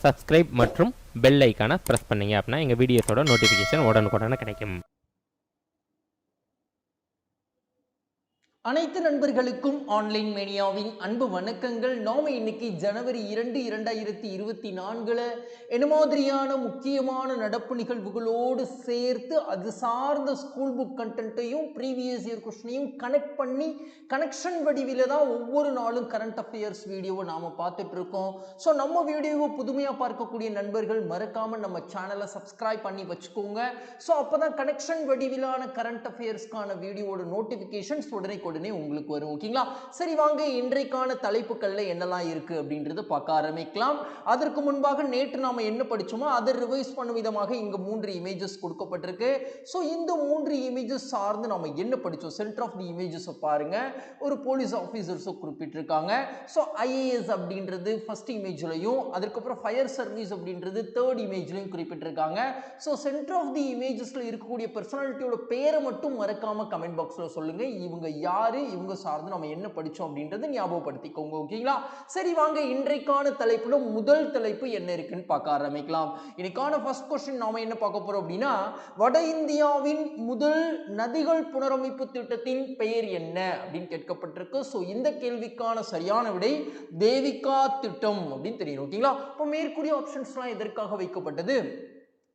Subscribe மற்றும் bell ஐக்கானை press பண்ணிங்க அப்படின்னா எங்கள் வீடியோஸோட நோட்டிஃபிகேஷன் உடனுக்குடனே கிடைக்கும். அனைத்து நண்பர்களுக்கும் ஆன்லைன் மேனியாவின் அன்பு வணக்கங்கள். நாம இன்னைக்கு ஜனவரி 2, 2024 என்ன மாதிரியான முக்கியமான நடப்பு நிகழ்வுகளோடு சேர்த்து அது சார்ந்த ஸ்கூல் புக் கண்டென்ட்டையும் ப்ரீவியஸ் இயர் கொஸ்டினையும் கனெக்ட் பண்ணி கனெக்ஷன் வடிவில தான் ஒவ்வொரு நாளும் கரண்ட் அஃபேர்ஸ் வீடியோவை நாம பார்த்துட்டு இருக்கோம். ஸோ நம்ம வீடியோவை புதுமையா பார்க்கக்கூடிய நண்பர்கள் மறக்காம நம்ம சேனலை சப்ஸ்கிரைப் பண்ணி வச்சுக்கோங்க. ஸோ அப்பதான் கனெக்ஷன் வடிவிலான கரண்ட் அஃபேர்ஸ்க்கான வீடியோட நோட்டிஃபிகேஷன்ஸ் உடனே உங்களுக்கு வரும். ஓகேங்களா? சரி, வாங்க இன்றைக்கான தலைப்புகள்ல என்னெல்லாம் இருக்கு அப்படின்றது பார்க்க ஆரம்பிக்கலாம். அதற்கு முன்பாக நேற்று நாம என்ன படிச்சோமோ அதை ரிவைஸ் பண்ணும் விதமாக இங்க 3 இமேஜஸ் கொடுக்கப்பட்டிருக்கு. சோ இந்த 3 இமேஜஸ் சார்ந்து நாம என்ன படிச்சோம், சென்டர் ஆஃப் தி இமேஜஸ் பாருங்க. ஒரு போலீஸ் ஆபீசர்ஸ் குறிப்பிட்டிருக்காங்க. சோ ஐஏஎஸ் அப்படின்றது ஃபர்ஸ்ட் இமேஜ்லயும், அதுக்கப்புறம் ஃபயர் சர்வீஸ் அப்படின்றது தேர்ட் இமேஜ்லயும் குறிப்பிட்டிருக்காங்க. சோ சென்டர் ஆஃப் தி இமேஜஸ்ல இருக்கக்கூடிய பர்சனாலிட்டியோட பேரை மட்டும் மறக்காம கமெண்ட் பாக்ஸ்ல சொல்லுங்க. இவங்க இவங்க சார்ந்து நம்ம என்ன படிச்சோம் அப்படின்றத ஞாபகப்படுத்திக்கோங்க. ஓகேங்களா? சரி, வாங்க இன்றைக்கான தலைப்புல முதல் தலைப்பு என்ன இருக்குன்னு பார்க்க ஆரம்பிக்கலாம். இன்னைக்கான ஃபர்ஸ்ட் क्वेश्चन நாம என்ன பார்க்க போறோம் அப்படின்னா, வட இந்தியாவின் முதல் நதிகள் புனரமைப்பு திட்டத்தின் பெயர் என்ன அப்படின்னு கேட்கப்பட்டிருக்கு. சோ இந்த கேள்விக்கான சரியான விடை தேவிகா திட்டம் அப்படின்னு தெரியும். ஓகேங்களா? இப்போ மேற்கூறிய ஆப்ஷன்ஸ்லாம் எதற்காக வைக்கப்பட்டது?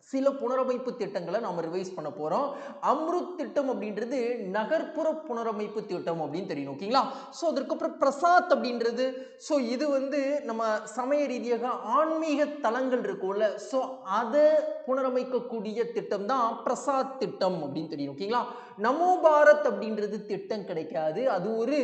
சில புனரமைப்பு திட்டங்களை நாம ரிவைஸ் பண்ண போறோம். அம்ருத் திட்டம் அப்படின்றது நகர்ப்புற புனரமைப்பு திட்டம் அப்படின்னு தெரியும். ஓகேங்களா? சோ அதற்கப்புறம் பிரசாத் அப்படின்றது, சோ இது நம்ம சமய ரீதியாக ஆன்மீக தலங்கள் இருக்கும்ல, சோ அதை புனரமைக்கக்கூடிய திட்டம் தான் பிரசாத் திட்டம் அப்படின்னு தெரியும். ஓகேங்களா? நமோ பாரத் அப்படின்றது திட்டம் கிடைக்காது, அது ஒரு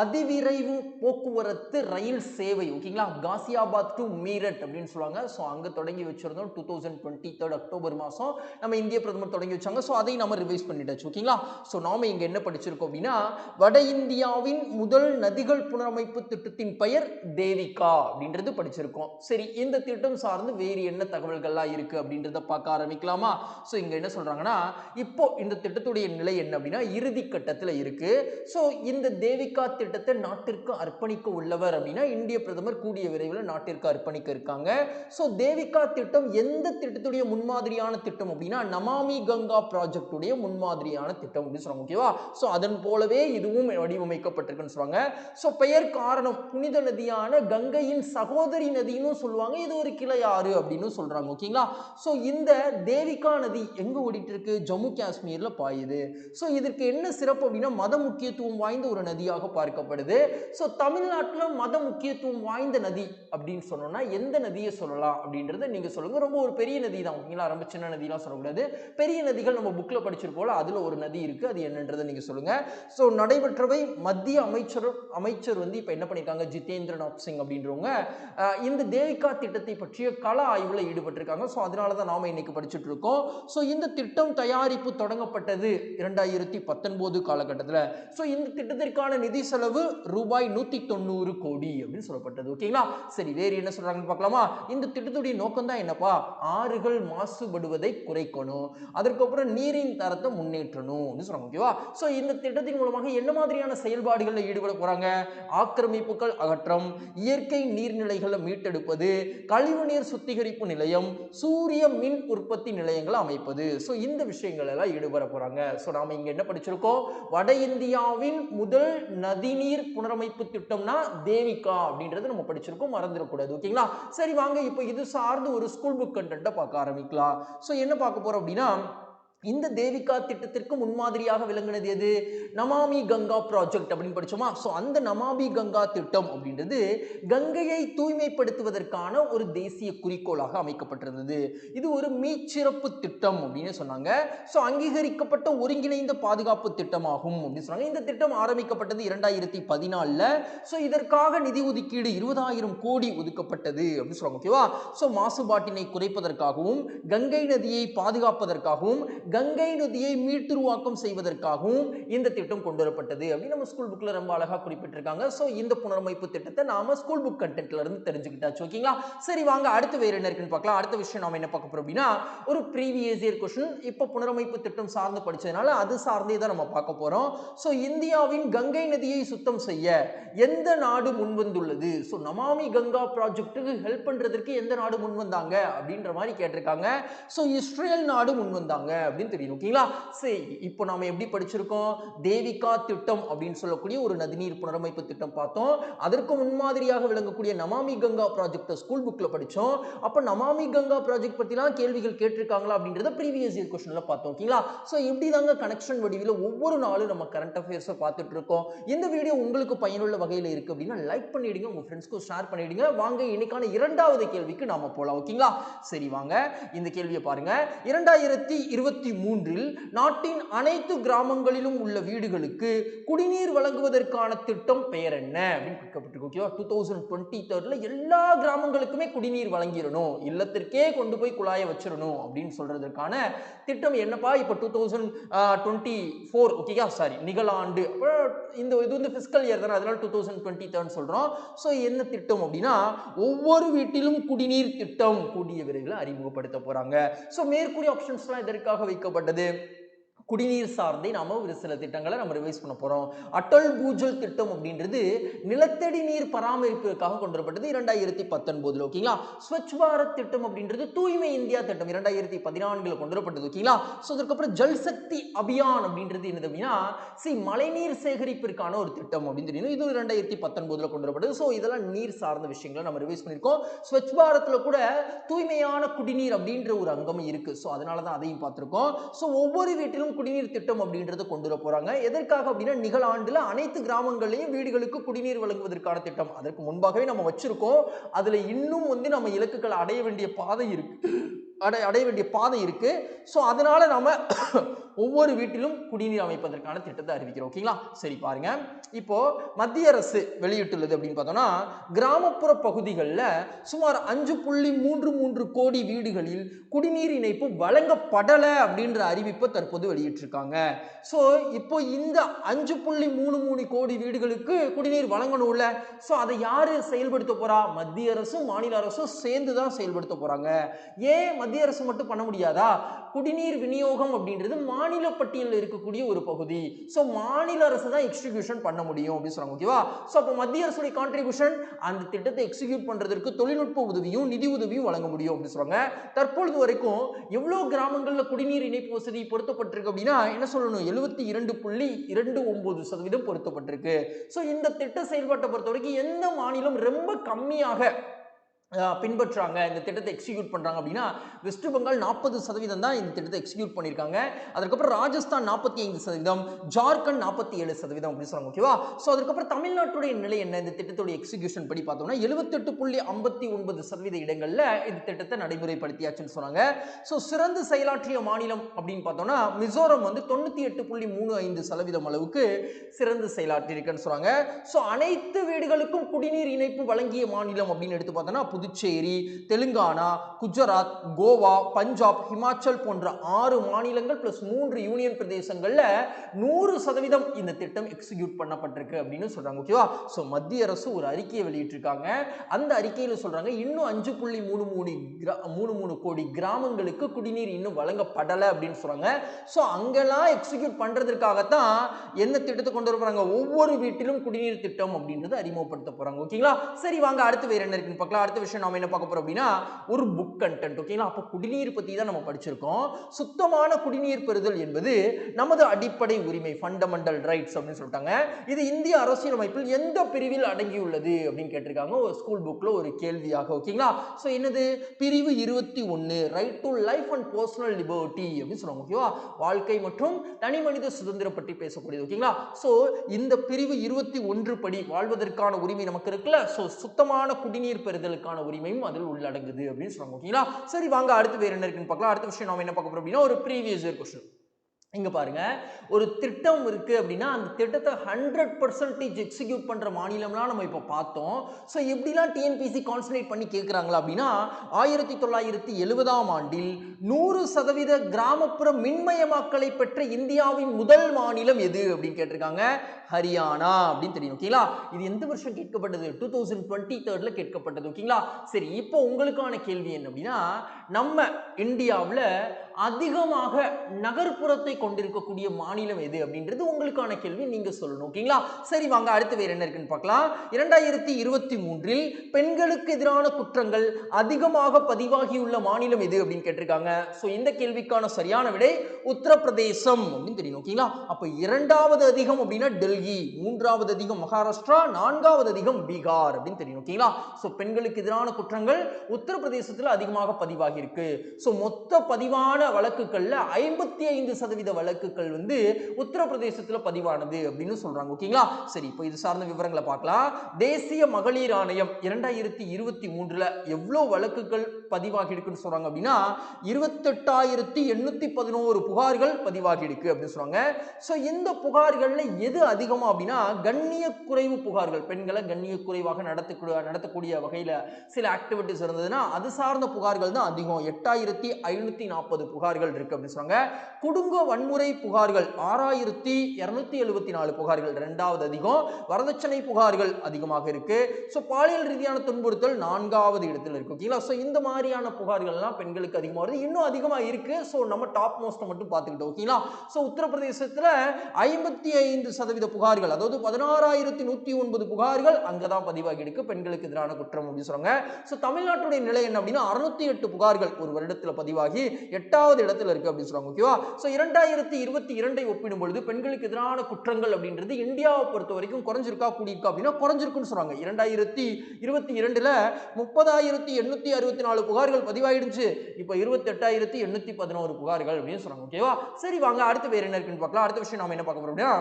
அதிவிரைவு போக்குவரத்து ரயில் சேவை. ஓகேங்களா? காசியாபாத் டு மீரட் அப்படின்னு சொல்லுவாங்க. சோ அங்க தொடங்கி வச்சிருந்தோம் 2023 அக்டோபர் மாசம் நம்ம இந்திய பிரதமர் தொடங்கி வச்சாங்க. சோ அதை நம்ம ரிவைஸ் பண்ணிட்டாச்சு. ஓகேங்களா? சோ நாம இங்க என்ன படிச்சிருக்கோம் அப்படின்னா, வட இந்தியாவின் முதல் நதிகள் புனரமைப்பு திட்டத்தின் பெயர் தேவிகா அப்படின்றது படிச்சிருக்கோம். சரி, இந்த திட்டம் சார்ந்து வேறு என்ன தகவல்கள்லாம் இருக்கு அப்படின்றத பார்க்க ஆரம்பிக்கலாமா? சோ இங்க என்ன சொல்றாங்கன்னா, இப்போ இந்த திட்டத்துடைய நிலை என்ன அப்படின்னா இறுதி கட்டத்துல இருக்கு. சோ இந்த தேவிகா திட்டத்தை நாட்டிற்கு அர்ப்பணிக்க உள்ளவர் அப்படின்னா இந்திய பிரதமர் கூடிய விரைவில் நாட்டிற்கு அர்ப்பணிக்க இருக்காங்க. சோ தேவிகா திட்டம் எந்த திட்டத்துடைய முன்மாதிரியான திட்டம் அப்படின்னா நமாமி கங்கா ப்ராஜெக்ட் உடைய முன்மாதிரியான திட்டம் அப்படின்னு சொல்றாங்க. ஓகேவா? சோ அதன் போலவே இதுவும் வடிவமைக்கப்பட்டிருக்குன்னு சொல்றாங்க. சோ பெயர் காரணம் புனித நதியான கங்கையின் சகோதரி நதின்னு சொல்லுவாங்க. இது ஒரு கிளை ஆறு அப்படின்னு சொல்றாங்க. ஓகேங்களா? சோ இந்த தேவிகா நதி எங்க ஓடிட்டு இருக்கு? ஜம்மு காஷ்மீர்ல பாயுது. சோ இதற்கு என்ன சிறப்பு அப்படின்னா மத முக்கியத்துவம் வாய்ந்த ஒரு நதியாக பார்க்கப்படுது. சோ தமிழ்நாட்டுல மத முக்கியத்துவம் வாய்ந்த நதி அப்படின்னு சொன்னோம்னா எந்த நதியை சொல்லலாம் அப்படின்றத நீங்க சொல்லுங்க. ரொம்ப ஒரு பெரிய நதி தான். ஓகேங்களா? ரொம்ப சின்ன நதிலாம் சொல்லக்கூடாது. பெரிய நதிகள் நம்ம புக்ல படிச்சிருக்கோம்ல, அதுல ஒரு நதி இருக்கு, அது என்னன்றதை நீங்க சொல்லுங்க. சோ நடைபெற்றவை மத்திய அமைச்சர் இப்ப என்ன பண்ணிருக்காங்க, ஜிதேந்திரநாத் சிங் அப்படின்றவங்க இந்த தேவிகா திட்டத்தை பற்றிய கள ஆய்வுல ஈடுபட்டிருக்காங்க. சோ அதனாலதான் நாம இன்னைக்கு படிச்சுட்டு இருக்கோம். சோ இந்த திட்டம் தயாரிப்பு தொடங்கப்பட்டது 2019 காலகட்டத்தில். சோ இந்த திட்டத்திற்கான நிதி செலவு ரூபாய் 190 கோடி அப்படின்னு சொல்லப்பட்டது. ஓகேங்களா? சரி, வேறு என்ன சொல்றாங்கன்னு பார்க்கலாமா? இந்த திட்டத்துடைய நோக்கம் தான் என்னப்பா, ஆறுகள் மாசுபடுவதை குறைக்கணும், அதற்கப்புறம் நீரின் தரத்தை முன்னேற்றணும் அப்படின்னு சொல்றாங்க. ஓகேவா? சோ இந்த திட்டத்தின் மூலமாக என்ன மாதிரியான செயல்பாடுகளில் ஈடுபட போறாங்க? ஆக்கிரமிப்புகள் அகற்றம், இயற்கை நீர்நிலைகளை மீட்டெடுப்பது, கழிவுநீர் சுத்திகரிப்பு நிலையம், சூரிய மின் உற்பத்தி நிலையங்களை அமைப்பது. சோ இந்த விஷயங்கள் எல்லாம் ஈடுபட போறாங்க. சோ நாம இங்க என்ன படிச்சிருக்கோம்? வட இந்தியாவின் முதல் நதிநீர் புனரமைப்பு திட்டம்னா தேவிகா அப்படின்றது நம்ம படிச்சிருக்கோம், மறந்துடக்கூடாது. ஓகேங்களா? சரி, வாங்க இப்போ இது சார்ந்து ஒரு ஸ்கூல் புக் கண்டென்ட்டை பார்க்க ஆரம்பிக்கலாம். சோ என்ன பார்க்க போறோம் அப்படின்னா, இந்த தேவிகா திட்டத்திற்கு முன்மாதிரியாக விளங்குனது எது? நமாமி கங்கா ப்ராஜெக்ட் அப்படின்னு படிச்சோமா? சோ அந்த நமாமி கங்கா திட்டம் அப்படின்றது கங்கையை தூய்மைப்படுத்துவதற்கான ஒரு தேசிய குறிக்கோளாக அமைக்கப்பட்டிருந்தது. இது ஒரு மீச்சிறப்பு திட்டம் அப்படின்னு சொன்னாங்க. சோ அங்கீகரிக்கப்பட்ட ஒருங்கிணைந்த பாதுகாப்பு திட்டமாகும் அப்படின்னு சொன்னாங்க. இந்த திட்டம் ஆரம்பிக்கப்பட்டது 2014. சோ இதற்காக நிதி ஒதுக்கீடு 20,000 கோடி ஒதுக்கப்பட்டது அப்படின்னு சொல்றாங்க. ஓகேவா? சோ மாசுபாட்டினை குறைப்பதற்காகவும் கங்கை நதியை பாதுகாப்பதற்காகவும் கங்கை நதியை மீட்டுருவாக்கம் செய்வதற்காகவும் இந்த திட்டம் கொண்டு வரப்பட்டது அப்படின்னு நம்ம ஸ்கூல் புக்ல ரொம்ப அழகா குறிப்பிட்டிருக்காங்க. சோ இந்த புனரமைப்பு திட்டத்தை நாம ஸ்கூல் புக் கண்டென்ட்ல இருந்து தெரிஞ்சுக்கிட்டாச்சு. ஓகேங்களா? சரி வாங்க அடுத்து வேற என்ன இருக்குன்னு பார்க்கலாம். அடுத்த விஷயம் நாம என்ன பார்க்க போறோம் அப்படின்னா ஒரு ப்ரீவியஸ் இயர் क्वेश्चन. இப்ப புனரமைப்பு திட்டம் சார்ந்து படிச்சதனால அது சார்ந்தே தான் நம்ம பார்க்க போறோம். சோ இந்தியாவின் கங்கை நதியை சுத்தம் செய்ய எந்த நாடு முன்வந்துள்ளது? சோ நமாமி கங்கா ப்ராஜெக்ட்டுக்கு ஹெல்ப் பண்றதுக்கு எந்த நாடு முன்வந்தாங்க அப்படின்ற மாதிரி கேட்டிருக்காங்க. சோ இஸ்ரேல் நாடு முன்வந்தாங்க அப்படின்னு தெரியும். ஓகேங்களா? சரி இப்போ நாம எப்படி படிச்சிருக்கோம்? தேவிகா திட்டம் அப்படின்னு சொல்லக்கூடிய ஒரு நதிநீர் புனரமைப்பு திட்டம் பார்த்தோம். அதற்கு முன்மாதிரியாக விளங்கக்கூடிய நமாமி கங்கா ப்ராஜெக்ட் ஸ்கூல் புக்ல படிச்சோம். அப்ப நமாமி கங்கா ப்ராஜெக்ட் பத்திலாம் கேள்விகள் கேட்டிருக்காங்களா அப்படின்றத ப்ரீவியஸ் இயர் क्वेश्चनல பார்த்தோம். ஓகேங்களா? சோ இப்படி தாங்க கனெக்ஷன் வடிவில ஒவ்வொரு நாளும் நம்ம கரண்ட் அஃபேர்ஸ் பார்த்துட்டு இருக்கோம். இந்த வீடியோ உங்களுக்கு பயனுள்ள வகையில் இருக்கு அப்படின்னா லைக் பண்ணிடுங்க, உங்க ஃப்ரெண்ட்ஸ்க்கு ஷேர் பண்ணிடுங்க. வாங்க இன்னைக்கான இரண்டாவது கேள்விக்கு நாம போலாம். ஓகேங்களா? சரி வாங்க இந்த கேள்வியை பாருங்க. 2023 நாட்டின் அனைத்து கிராமங்களிலும் உள்ள வீடுகளுக்கு குடிநீர் வழங்குவதற்கான திட்டம் பெயர் என்ன அப்படின்னு கேட்கப்பட்டிருக்கு. ஓகேவா? 2023ல எல்லா கிராமங்களுக்குமே குடிநீர் வழங்கிடணும், இல்லத்திற்கே கொண்டு போய் குழாயை வச்சிடணும் அப்படின்னு சொல்றதுக்கான திட்டம் என்னப்பா? இப்ப 2024 ஓகேயா? சாரி நிகழாண்டு, இந்த இது வந்து பிஸ்கல் இயர் தானே, அதனால 2023 சொல்றோம். சோ என்ன திட்டம் அப்படின்னா ஒவ்வொரு வீட்டிலும் குடிநீர் திட்டம் கூடிய விரைவில் அறிமுகப்படுத்த போறாங்க. சோ மேற்கூறிய ஆப்ஷன்ஸ்லாம் எதற்காக வைக்கப்பட்டது? குடிநீர் சார்ந்தே நாம ஒரு சில திட்டங்களை நம்ம ரிவைஸ் பண்ண போறோம். அட்டல் பூஜல் திட்டம் அப்படின்றது நிலத்தடி நீர் பராமரிப்புக்காக கொண்டு வரப்பட்டது 2019. ஓகேங்களா? ஸ்வச் பாரத் திட்டம் அப்படின்றது தூய்மை இந்தியா திட்டம் 2014 கொண்டு வரப்பட்டது. ஓகேங்களா? சோ அதுக்கப்புறம் ஜல் சக்தி அபியான் அப்படின்றது என்னது அப்படின்னா மழைநீர் சேகரிப்பிற்கான ஒரு திட்டம் அப்படின்னு தெரியும். இது 2019 கொண்டு வரப்பட்டது. சோ இதெல்லாம் நீர் சார்ந்த விஷயங்களை நம்ம ரிவைஸ் பண்ணிருக்கோம். ஸ்வச் பாரத்ல கூட தூய்மையான குடிநீர் அப்படின்ற ஒரு அங்கம் இருக்கு. சோ அதனால தான் அதையும் பார்த்திருக்கோம். சோ ஒவ்வொரு வீட்டிலும் குடிநீர் திட்டம் அப்படின்றது கொண்டு வர போறாங்க. எதற்காக அப்படின்னா நிகழாண்டுல அனைத்து கிராமங்களையும் வீடுகளுக்கு குடிநீர் வழங்குவதற்கான திட்டம். அதற்கு முன்பாகவே நம்ம வச்சிருக்கோம். அதுல இன்னும் வந்து நம்ம இலக்குகளை அடைய வேண்டிய பாதை இருக்கு. சோ அதனால நாம ஒவ்வொரு வீட்டிலும் குடிநீர் அமைப்பதற்கான திட்டத்தை அறிவிக்கிறோம். ஓகேங்களா? சரி பாருங்க, இப்போ மத்திய அரசு வெளியிட்டுள்ளது அப்படின்னு பார்த்தோம்னா கிராமப்புற பகுதிகளில் சுமார் 5.33 கோடி வீடுகளில் குடிநீர் இணைப்பு வழங்கப்படலை அப்படின்ற அறிவிப்பை தற்போது வெளியிட்டிருக்காங்க. சோ இப்போ இந்த 5.33 கோடி வீடுகளுக்கு குடிநீர் வழங்கணும்ல, சோ அதை யாரு செயல்படுத்த போறா? மத்திய அரசும் மாநில அரசும் சேர்ந்து தான் செயல்படுத்த போறாங்க. ஏன் மத்திய அரசு மட்டும் பண்ண முடியாதா? குடிநீர் விநியோகம் அப்படின்றது மாநில பட்டியலில் இருக்கக்கூடிய ஒரு பகுதி. சோ மாநில அரசு தான் எக்ஸிகியூஷன் பண்ண முடியும் அப்படின்னு சொல்றாங்க. ஓகேவா? சோ அப்ப மத்திய அரசுடைய கான்ட்ரிபியூஷன் அந்த திட்டத்தை எக்ஸிக்யூட் பண்றதுக்கு தொழில்நுட்ப உதவியும் நிதி உதவியும் வழங்க முடியும் அப்படின்னு சொல்றாங்க. தற்பொழுது வரைக்கும் எவ்வளவு கிராமங்கள்ல குடிநீர் இணைப்பு வசதி பொருத்தப்பட்டிருக்கு அப்படின்னா என்ன சொல்லணும்? 72.29% பொருத்தப்பட்டிருக்கு. சோ இந்த திட்ட செயல்பாட்டை பொறுத்த வரைக்கும் எந்த மாநிலம் ரொம்ப கம்மியாக பின்பற்றாங்க, இந்த திட்டத்தை எக்ஸிக்யூட் பண்றாங்க அப்படின்னா வெஸ்ட் பெங்கால் 40% தான் இந்த திட்டத்தை எக்ஸிக்யூட் பண்ணிருக்காங்க. அதுக்கப்புறம் ராஜஸ்தான் 45%, ஜார்க்கண்ட் 47% அப்படின்னு சொல்றாங்க. ஓகேவா? சோ அதுக்கப்புறம் தமிழ்நாட்டுடைய நிலை என்ன? இந்த திட்டத்துடைய எக்ஸிக்யூஷன் படி பார்த்தோம்னா 78.59% இடங்கள்ல இந்த திட்டத்தை நடைமுறைப்படுத்தியாச்சுன்னு சொன்னாங்க. சோ சிறந்து செயலாற்றிய மாநிலம் அப்படின்னு பார்த்தோம்னா மிசோரம் வந்து 98.35% அளவுக்கு சிறந்து செயலாற்றி இருக்குன்னு சொல்றாங்க. சோ அனைத்து வீடுகளுக்கும் குடிநீர் இணைப்பு வழங்கிய மாநிலம் அப்படின்னு எடுத்து பார்த்தோம்னா புதுச்சேரி, தெலுங்கானா, குஜராத், கோவா, பஞ்சாப், ஹிமாச்சல் போன்ற 6 மாநிலங்கள் பிளஸ் 3 யூனியன் பிரதேசங்கள்ல 100% இந்த திட்டம் எக்ஸிக்யூட் பண்ணப்பட்டிருக்கு அப்படின்னு சொல்றாங்க. ஓகேவா? சோ மத்திய அரசு ஒரு அறிக்கையை வெளியிட்டிருக்காங்க. அந்த அறிக்கையில சொல்றாங்க இன்னும் 5.33 கோடி கிராமங்களுக்கு குடிநீர் இன்னும் வழங்கப்படலை அப்படின்னு சொல்றாங்க. சோ அங்கெல்லாம் எக்ஸிக்யூட் பண்றதுக்காகத்தான் என்ன திட்டத்தை கொண்டு வர போறாங்க? ஒவ்வொரு வீட்டிலும் குடிநீர் திட்டம் அப்படின்றது அறிமுகப்படுத்த போறாங்க. ஓகேங்களா? சரி வாங்க அடுத்து வேற என்ன இருக்குன்னு பார்க்கலாம். அடுத்த விஷயம் நாம என்ன பார்க்க போறோம் அப்படின்னா ஒரு புக் கண்டென்ட். ஓகேங்களா? அப்ப குடிநீர் பத்தி தான் நம்ம படிச்சிருக்கோம். சுத்தமான குடிநீர் பெறுதல் என்பது நமது அடிப்படை உரிமை, ஃபண்டமெண்டல் ரைட்ஸ் அப்படின்னு சொல்லிட்டாங்க. இது இந்திய அரசியலமைப்பில் எந்த பிரிவில் அடங்கியுள்ளது அப்படின்னு கேட்டிருக்காங்க ஒரு ஸ்கூல் புக்ல ஒரு கேள்வியாக. ஓகேங்களா? சோ என்னது? பிரிவு 21 right to life and personal liberty அப்படின்னு சொல்றாங்க. ஓகேவா? வாழ்க்கை மற்றும் தனி மனித சுதந்திரம் பற்றி பேசக்கூடியது. ஓகேங்களா? சோ இந்த பிரிவு 21 படி வாழ்வதற்கான உரிமை நமக்கு இருக்குல்ல, சோ சுத்தமான குடிநீர் பெறுதலுக்கான உரிமையும் அதில் உள்ளடங்குது அப்படின்னு சொல்றாங்க. ஓகேங்களா? சரி வாங்க அடுத்து வேற என்ன இருக்குன்னு பார்க்கலாம். அடுத்த விஷயம் நாம என்ன பார்க்க போறோம் அப்படின்னா ஒரு ப்ரீவியஸ் இயர் क्वेश्चन. இங்க பாருங்க, ஒரு திட்டம் இருக்கு அப்படின்னா அந்த திட்டத்தை 100% எக்ஸிக்யூட் பண்ற மாநிலம்லாம் நம்ம இப்ப பார்த்தோம். ஸோ எப்படிலாம் டிஎன்பிஎஸ்சி கான்சன்ட்ரேட் பண்ணி கேட்குறாங்களா அப்படின்னா 1970ஆம் ஆண்டில் 100% கிராமப்புற மின்மயமாக்கலை பெற்ற இந்தியாவின் முதல் மாநிலம் எது அப்படின்னு கேட்டிருக்காங்க. ஹரியானா அப்படின்னு தெரியும். ஓகேங்களா? இது எந்த வருஷம் கேட்கப்பட்டது? 2023ல கேட்கப்பட்டது. ஓகேங்களா? சரி, இப்போ உங்களுக்கான கேள்வி என்ன அப்படின்னா, நம்ம இந்தியாவில் அதிகமாக நகர்ப்புறத்தை கொண்டிருக்கக்கூடிய மாநிலம் எது அப்படின்றது உங்களுக்கான கேள்வி, நீங்க சொல்லணும். ஓகேங்களா? சரி வாங்க, அடுத்து வேற என்ன இருக்குன்னு பார்க்கலாம். 2023இல் பெண்களுக்கு எதிரான குற்றங்கள் அதிகமாக பதிவாகியுள்ள மாநிலம் எது அப்படின்னு கேட்டிருக்காங்க. சோ இந்த கேள்விக்கான சரியான விடை உத்தரப்பிரதேசம் அப்படின்னு தெரியும். ஓகேங்களா? அப்ப இரண்டாவது அதிகம் அப்படின்னா டெல்லி, மூன்றாவது அதிகம் மகாராஷ்டிரா, நான்காவது அதிகம் பீகார் அப்படின்னு தெரியும். ஓகேங்களா? சோ பெண்களுக்கு எதிரான குற்றங்கள் உத்தரப்பிரதேசத்துல அதிகமாக பதிவாகி இருக்கு. சோ மொத்த பதிவான வழக்குகள்ல 55% வழக்குகள் வந்து உத்தரப்பிரதேசத்துல பதிவானது அப்படின்னு சொல்றாங்க. ஓகேங்களா? சரி, இப்போ இது சார்ந்த விவரங்களை பார்க்கலாம். தேசிய மகளிர் ஆணையம் 2023ல எவ்வளவு வழக்குகள் பதிவாகி இருக்குன்னு சொல்றாங்க அப்படின்னா 28,811 புகார்கள் பதிவாகி இருக்கு அப்படின்னு சொல்றாங்க. சோ இந்த புகார்கள்ல எது அதிகமா அப்படின்னா கண்ணிய குறைவு புகார்கள், பெண்களை கண்ணிய குறைவாக நடத்தக்கூடிய வகையில சில ஆக்டிவிட்டிஸ் இருந்ததுன்னா அது சார்ந்த புகார்கள் தான் அதிகம். 8,540 புகார்கள் இருக்கு அப்படின்னு சொல்றாங்க. குடும்ப வன்முறை புகார்கள் 6,274 புகார்கள் இரண்டாவது அதிகம். வரதட்சணை புகார்கள் அதிகமாக இருக்கு. சோ பாலியல் ரீதியான துன்புறுத்தல் நான்காவது இடத்துல இருக்கு. ஓகேங்களா? சோ இந்த மாதிரியான புகார்கள் எல்லாம் பெண்களுக்கு அதிகமா வருது. இன்னும் அதிகமா இருக்கு. சோ நம்ம டாப் மோஸ்ட் மட்டும் பார்த்துக்கிட்டோம். ஓகேங்களா? சோ உத்தரப்பிரதேசத்துல 55% புகார்கள், அதாவது 16,109 புகார்கள் அங்கதான் பதிவாகி இருக்கு பெண்களுக்கு எதிரான குற்றம் அப்படின்னு சொல்றாங்க. சோ தமிழ்நாட்டுடைய நிலை என்ன அப்படின்னா 608 புகார்கள் ஒரு வருடத்துல பதிவாகி 8வது இடத்துல இருக்கு அப்படின்னு சொல்றாங்க. ஓகேவா? சோ 2022 ஒப்பிடும் பொழுது பெண்களுக்கு எதிரான குற்றங்கள் அப்படின்றது இந்தியாவை பொறுத்த வரைக்கும் குறைஞ்சிருக்கா கூடியிருக்கா அப்படின்னா குறைஞ்சிருக்குன்னு சொல்றாங்க. 2022ல 30,864 புகார்கள் பதிவாயிடுச்சு. இப்போ 28,811 புகார்கள் அப்படின்னு சொல்றாங்க. ஓகேவா? சரி வாங்க, அடுத்து வேற என்ன இருக்குன்னு பார்க்கலாம். அடுத்த விஷயம் நாம என்ன பார்க்க போறோம் அப்படின்னா,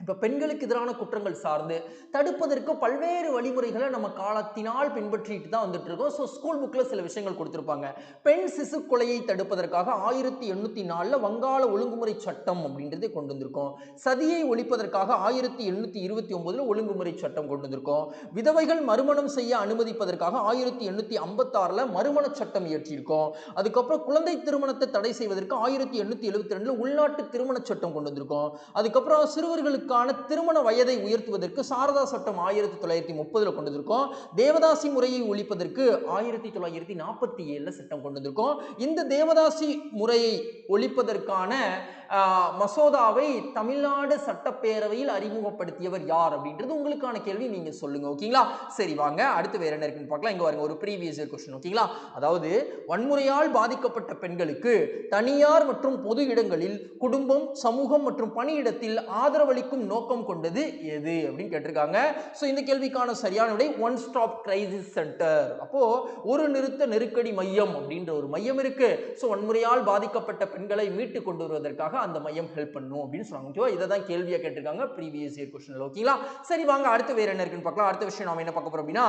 இப்ப பெண்களுக்கு எதிரான குற்றங்கள் சார்ந்து தடுப்பதற்கு பல்வேறு வழிமுறைகளை நம்ம காலத்தினால் பின்பற்றிட்டு தான் வந்துட்டு இருக்கோம். ஸோ ஸ்கூல் புக்ல சில விஷயங்கள் கொடுத்திருப்பாங்க. பெண் சிசு கொலையை தடுப்பதற்காக 1804ல வங்காள ஒழுங்குமுறை சட்டம் அப்படின்றதை கொண்டு வந்திருக்கோம். சதியை ஒழிப்பதற்காக 1829ல ஒழுங்குமுறை சட்டம் கொண்டு வந்திருக்கோம். விதவைகள் மறுமணம் செய்ய அனுமதிப்பதற்காக 1856ல மறுமண சட்டம் இயற்றியிருக்கோம். அதுக்கப்புறம் குழந்தை திருமணத்தை தடை செய்வதற்கு 1872ல உள்நாட்டு திருமண சட்டம் கொண்டு வந்திருக்கோம். அதுக்கப்புறம் சிறுவர்களுக்கு திருமண வயதை உயர்த்துவதற்கு சாரதா சட்டம் 1930ல கொண்டு வந்திருக்கோம். தேவதாசி முறையை ஒழிப்பதற்கு 1947ல சட்டம் கொண்டு வந்திருக்கோம். இந்த தேவதாசி முறையை ஒழிப்பதற்கான மசோதாவை தமிழ்நாடு சட்டப்பேரவையில் அறிமுகப்படுத்தியவர் யார் அப்படின்றது உங்களுக்கான கேள்வி, நீங்க சொல்லுங்க. ஓகேங்களா? சரி வாங்க, அடுத்து வேற என்ன இருக்குன்னு பார்க்கலாம். இங்க பாருங்க, ஒரு ப்ரீவியஸ் இயர் क्वेश्चन. ஓகேங்களா? அதாவது வன்முறையால் பாதிக்கப்பட்ட பெண்களுக்கு தனியார் மற்றும் பொது இடங்களில் குடும்பம், சமூகம் மற்றும் பணியிடத்தில் ஆதரவளிக்கும் நோக்கம் கொண்டது எது அப்படின்னு கேட்டிருக்காங்க. சோ இந்த கேள்விக்கான சரியான விடை ஒன் ஸ்டாப் கிரைசிஸ் சென்டர். அப்போ ஒரு நிறுத்த நெருக்கடி மையம் அப்படின்ற ஒரு மையம் இருக்கு. சோ வன்முறையால் பாதிக்கப்பட்ட பெண்களை மீட்டு கொண்டு வருவதற்காக அந்த மையம் ஹெல்ப் பண்ணும் அப்படின்னு சொல்றாங்க. ஓகேவா? இத தான் கேள்வியா கேட்டிருக்காங்க ப்ரீவியஸ் இயர் क्वेश्चनல. ஓகேங்களா? சரி வாங்க, அடுத்து வேற என்ன இருக்குன்னு பார்க்கலாம். அடுத்த விஷயம் நாம என்ன பார்க்க போறோம் அப்படின்னா,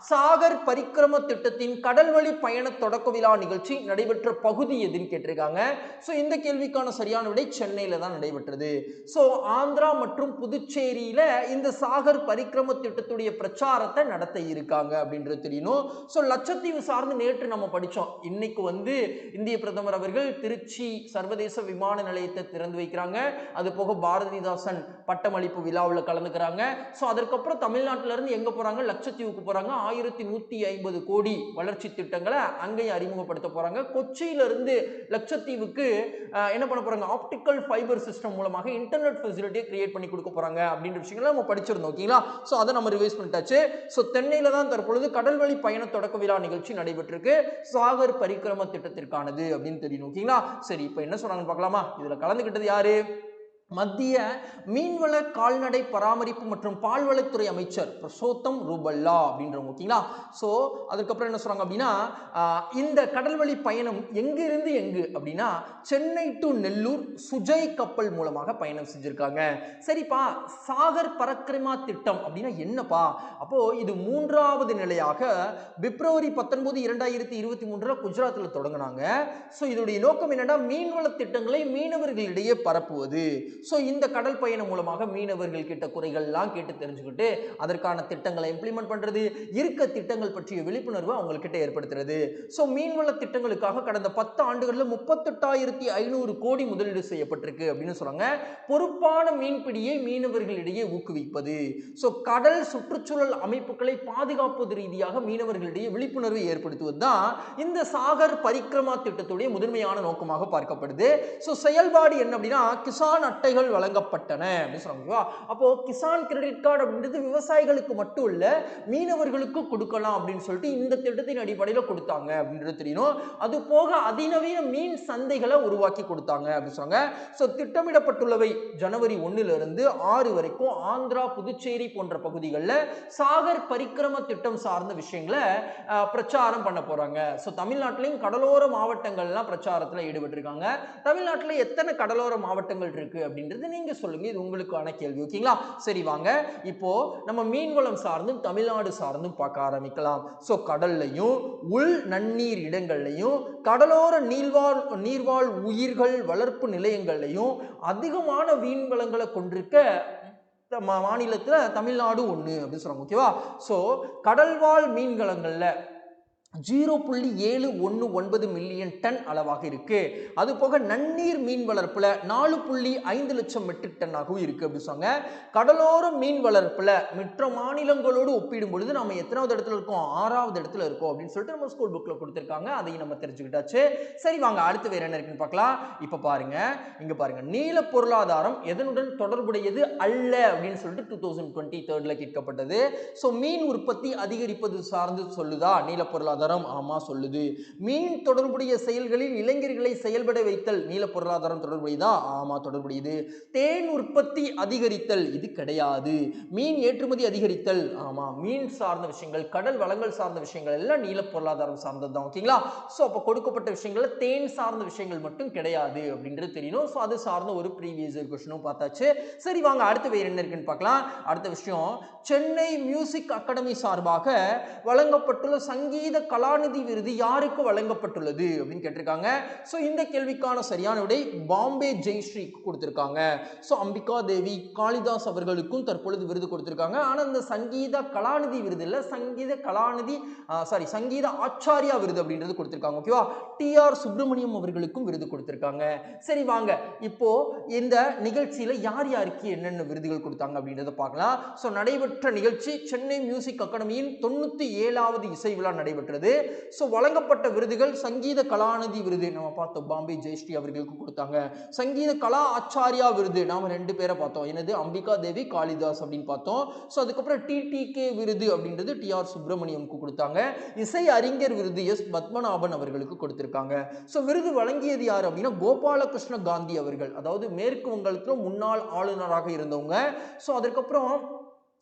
சாகர் பரிக்கிரம திட்டத்தின் கடல்வழி பயண தொடக்க விழா நிகழ்ச்சி நடைபெற்ற பகுதி எதுன்னு கேட்டிருக்காங்க. சோ இந்த கேள்விக்கான சரியான விடை சென்னையில தான் நடைபெற்றது. சோ ஆந்திரா மற்றும் புதுச்சேரியில இந்த சாகர் பரிக்கிரம திட்டத்துடைய பிரச்சாரத்தை நடத்த இருக்காங்க அப்படின்றது தெரியணும். சோ லட்சத்தீவு சார்ந்து நேற்று நம்ம படிச்சோம். இன்னைக்கு வந்து இந்திய பிரதமர் அவர்கள் திருச்சி சர்வதேச விமான நிலையத்தை திறந்து வைக்கிறாங்க. அது போக பாரதிதாசன் பட்டமளிப்பு விழாவில் கலந்துக்கிறாங்க. சோ அதற்கப்புறம் தமிழ்நாட்டில இருந்து எங்க போறாங்க? லட்சத்தீவுக்கு போறாங்க. 1150 கோடி வளர்ச்சி திட்டங்களை அங்கேயும் அறிமுகப்படுத்த போறாங்க. கொச்சியில இருந்து லட்சத்தீவுக்கு என்ன பண்ண போறாங்க? ஆப்டிக்கல் ஃபைபர் சிஸ்டம் மூலமாக இன்டர்நெட் ஃபெசிலிட்டியை கிரியேட் பண்ணி கொடுக்க போறாங்க அப்படின்ற விஷயங்களை நம்ம படிச்சிருந்தோம். ஓகேங்களா? சோ அதை நம்ம ரிவைஸ் பண்ணிட்டாச்சு. சோ தென்னையில தான் தற்பொழுது கடல்வழி பயண தொடக்க விழா நிகழ்ச்சி நடைபெற்றிருக்கு. சாகர் பரிக்கிரம திட்டத்திற்கானது அப்படின்னு தெரியும். ஓகேங்களா? சரி, இப்போ என்ன சொன்னாங்கன்னு பார்க்கலாமா? இதுல கலந்துக்கிட்டது யாரு? மத்திய மீன்வள கால்நடை பராமரிப்பு மற்றும் பால்வளத்துறை அமைச்சர் புருஷோத்தம் ரூபல்லா அப்படின்றவங்க. ஓகேங்களா. ஸோ அதுக்கப்புறம் என்ன சொல்றாங்க அப்படின்னா, இந்த கடல்வழி பயணம் எங்கிருந்து எங்கு அப்படின்னா சென்னை டு நெல்லூர் சுஜய் கப்பல் மூலமாக பயணம் செஞ்சிருக்காங்க. சரிப்பா, சாகர் பரக்கிரமா திட்டம் அப்படின்னா என்னப்பா? அப்போ இது 3வது நிலையாக பிப்ரவரி 19, 2023 குஜராத்தில் தொடங்கினாங்க. ஸோ இதோடைய நோக்கம் என்னன்னா மீன்வள திட்டங்களை மீனவர்களிடையே பரப்புவது. ஸோ இந்த கடல் பயணம் மூலமாக மீனவர்கள் கிட்ட குறைகள்லாம் கேட்டு தெரிஞ்சுக்கிட்டு அதற்கான திட்டங்களை இம்ப்ளிமெண்ட் பண்றது, இருக்க திட்டங்கள் பற்றிய விழிப்புணர்வு அவங்கக்கிட்ட ஏற்படுத்துறது. ஸோ மீன்வள திட்டங்களுக்காக கடந்த 10 ஆண்டுகளில் 38,500 கோடி முதலீடு செய்யப்பட்டிருக்கு அப்படின்னு சொல்றாங்க. பொறுப்பான மீன்பிடியை மீனவர்களிடையே ஊக்குவிப்பது, ஸோ கடல் சுற்றுச்சூழல் அமைப்புகளை பாதுகாப்பது ரீதியாக மீனவர்களிடையே விழிப்புணர்வை ஏற்படுத்துவது தான் இந்த சாகர் பரிக்கிரமா திட்டத்துடைய முதன்மையான நோக்கமாக பார்க்கப்படுது. ஸோ செயல்பாடு என்ன அப்படின்னா கிசான் அட்டைகள் வழங்கப்பட்டன அப்படின்னு சொல்றாங்க. அப்போ கிசான் கிரெடிட் கார்டு அப்படின்றது விவசாயிகளுக்கு மட்டும் இல்ல மீனவர்களுக்கு கொடுக்கலாம் அப்படின்னு சொல்லிட்டு இந்த திட்டத்தின் அடிப்படையில் கொடுத்தாங்க அப்படின்றது தெரியணும். அது போக அதிநவீன மீன் சந்தைகளை உருவாக்கி கொடுத்தாங்க அப்படின்னு சொன்னாங்க. ஸோ திட்டமிடப்பட்டுள்ளவை ஜனவரி 1 இருந்து 6 வரைக்கும் ஆந்திரா, புதுச்சேரி போன்ற பகுதிகளில் சாகர் பரிக்கிரம திட்டம் சார்ந்த விஷயங்களை பிரச்சாரம் பண்ண போறாங்க. ஸோ தமிழ்நாட்டிலையும் கடலோர மாவட்டங்கள்லாம் பிரச்சாரத்தில் ஈடுபட்டிருக்காங்க. தமிழ்நாட்டில் எத்தனை கடலோர மாவட்டங்கள் இருக்கு அப்படின்றது நீங்க சொல்லுங்க, இது உங்களுக்கான கேள்வி. ஓகேங்களா. சரி வாங்க இப்போ நம்ம மீன்வளம் சார்ந்தும் தமிழ்நாடு சார்ந்தும் பார்க்க ஆரம்பிக்கலாம். ஸோ கடல்லையும் உள் நன்னீர் இடங்கள்லையும் கடலோர நீர்வாழ் உயிர்கள் வளர்ப்பு நிலையங்கள்லையும் அதிகமான மீன்வளங்களை கொண்டிருக்க மாநிலத்துல தமிழ்நாடு ஒண்ணு அப்படின்னு சொல்றாங்க. ஓகேவா. ஸோ கடல்வாழ் மீன்களங்கள்ல 0.719 மில்லியன் டன் அளவாக இருக்கு. அது போக நன்னீர் மீன் வளர்ப்புல 4.5 லட்சம் மெட்ரிக் டன்னாகவும் இருக்கு அப்படி சொன்னாங்க. கடலோர மீன் வளர்ப்புல மற்ற மாநிலங்களோடு ஒப்பிடும் பொழுது நம்ம எத்தனாவது இடத்துல இருக்கோம்? 6வது இடத்துல இருக்கோம் அப்படின்னு சொல்லிட்டு நம்ம ஸ்கூல் புக்ல கொடுத்திருக்காங்க. அதையும் நம்ம தெரிஞ்சுக்கிட்டாச்சு. சரி வாங்க அடுத்து வேற என்ன இருக்குன்னு பார்க்கலாம். இப்ப பாருங்க, இங்க பாருங்க, நீல பொருளாதாரம் எதனுடன் தொடர்புடையது அல்ல அப்படின்னு சொல்லிட்டு 2023ல கேட்கப்பட்டது. சோ மீன் உற்பத்தி அதிகரிப்பது சார்ந்து சொல்லுதா நீல பொருளாதாரம்? ஆமா சொல்லுது. மீன் தொடர்புடைய செயல்களில் இளைஞர்களை செயல்பட வைத்தல் நீல பொருளாதாரம் தொடர்புடையதா? ஆமா தொடர்புடையது. தேன் உற்பத்தி அதிகரித்தல் இது கிடையாது. மீன் ஏற்றுமதி அதிகரித்தல், ஆமா. மீன் சார்ந்த விஷயங்கள், கடல் வளங்கள் சார்ந்த விஷயங்கள் எல்லாம் நீல பொருளாதாரம் சார்ந்தது தான். ஓகேங்களா. சோ அப்ப கொடுக்கப்பட்ட விஷயங்கள்ல தேன் சார்ந்த விஷயங்கள் மட்டும் கிடையாது அப்படின்றது தெரியணும். சோ அது சார்ந்த ஒரு ப்ரீவியஸ் இயர் क्वेश्चனும் பார்த்தாச்சு. சரி வாங்க அடுத்து வேற என்ன இருக்குன்னு பார்க்கலாம். அடுத்த விஷயம், சென்னை மியூசிக் அகாடமி சார்பாக வழங்கப்பட்டுள்ள சங்கீத கலாநிதி விருது யாருக்கு வழங்கப்பட்டுள்ளது அப்படின்னு கேட்டிருக்காங்க. சோ இந்த கேள்விக்கான சரியான விடை பாம்பே ஜெயஸ்ரீக்கு கொடுத்திருக்காங்க. சோ அம்பிகா தேவி, காளிதாஸ் அவர்களுக்கும் தற்பொழுது விருது கொடுத்திருக்காங்க. ஆனா இந்த சங்கீத கலாநிதி விருது இல்ல, சங்கீத ஆச்சாரியா விருது அப்படின்றது கொடுத்திருக்காங்க. ஓகேவா. TR சுப்பிரமணியம் அவர்களுக்கும் விருது கொடுத்திருக்காங்க. சரி வாங்க இப்போ இந்த நிகழ்ச்சியில யார் யாருக்கு என்னென்ன விருதுகள் கொடுத்தாங்க அப்படின்றத பார்க்கலாம். சோ நடைபெற்ற நிகழ்ச்சி சென்னை மியூசிக் அகாடமியின் 97வது இசை விழா நடைபெற்றது. சோ வழங்கப்பட்ட விருதுகள் சங்கீத கலாநிதி விருது நம்ம பார்த்தோம், பாம்பே ஜெயஸ்ரீ அவர்களுக்கு கொடுத்தாங்க. சங்கீத கலா ஆச்சாரியா விருது நாம 2 பேரை பார்த்தோம், என்னது அம்பிகா தேவி, காளிதாஸ் அப்படின்னு பார்த்தோம். சோ அதுக்கப்புறம் TTK விருது அப்படின்றது TR சுப்பிரமணியம்க்கு கொடுத்தாங்க. இசை அறிஞர் விருது S பத்மநாபன் அவர்களுக்கு கொடுத்திருக்காங்க. சோ விருது வழங்கியது யார் அப்படின்னா கோபாலகிருஷ்ண காந்தி அவர்கள், அதாவது மேற்கு வங்கத்துல முன்னாள் ஆளுநராக இருந்தவங்க. சோ அதுக்கப்புறம்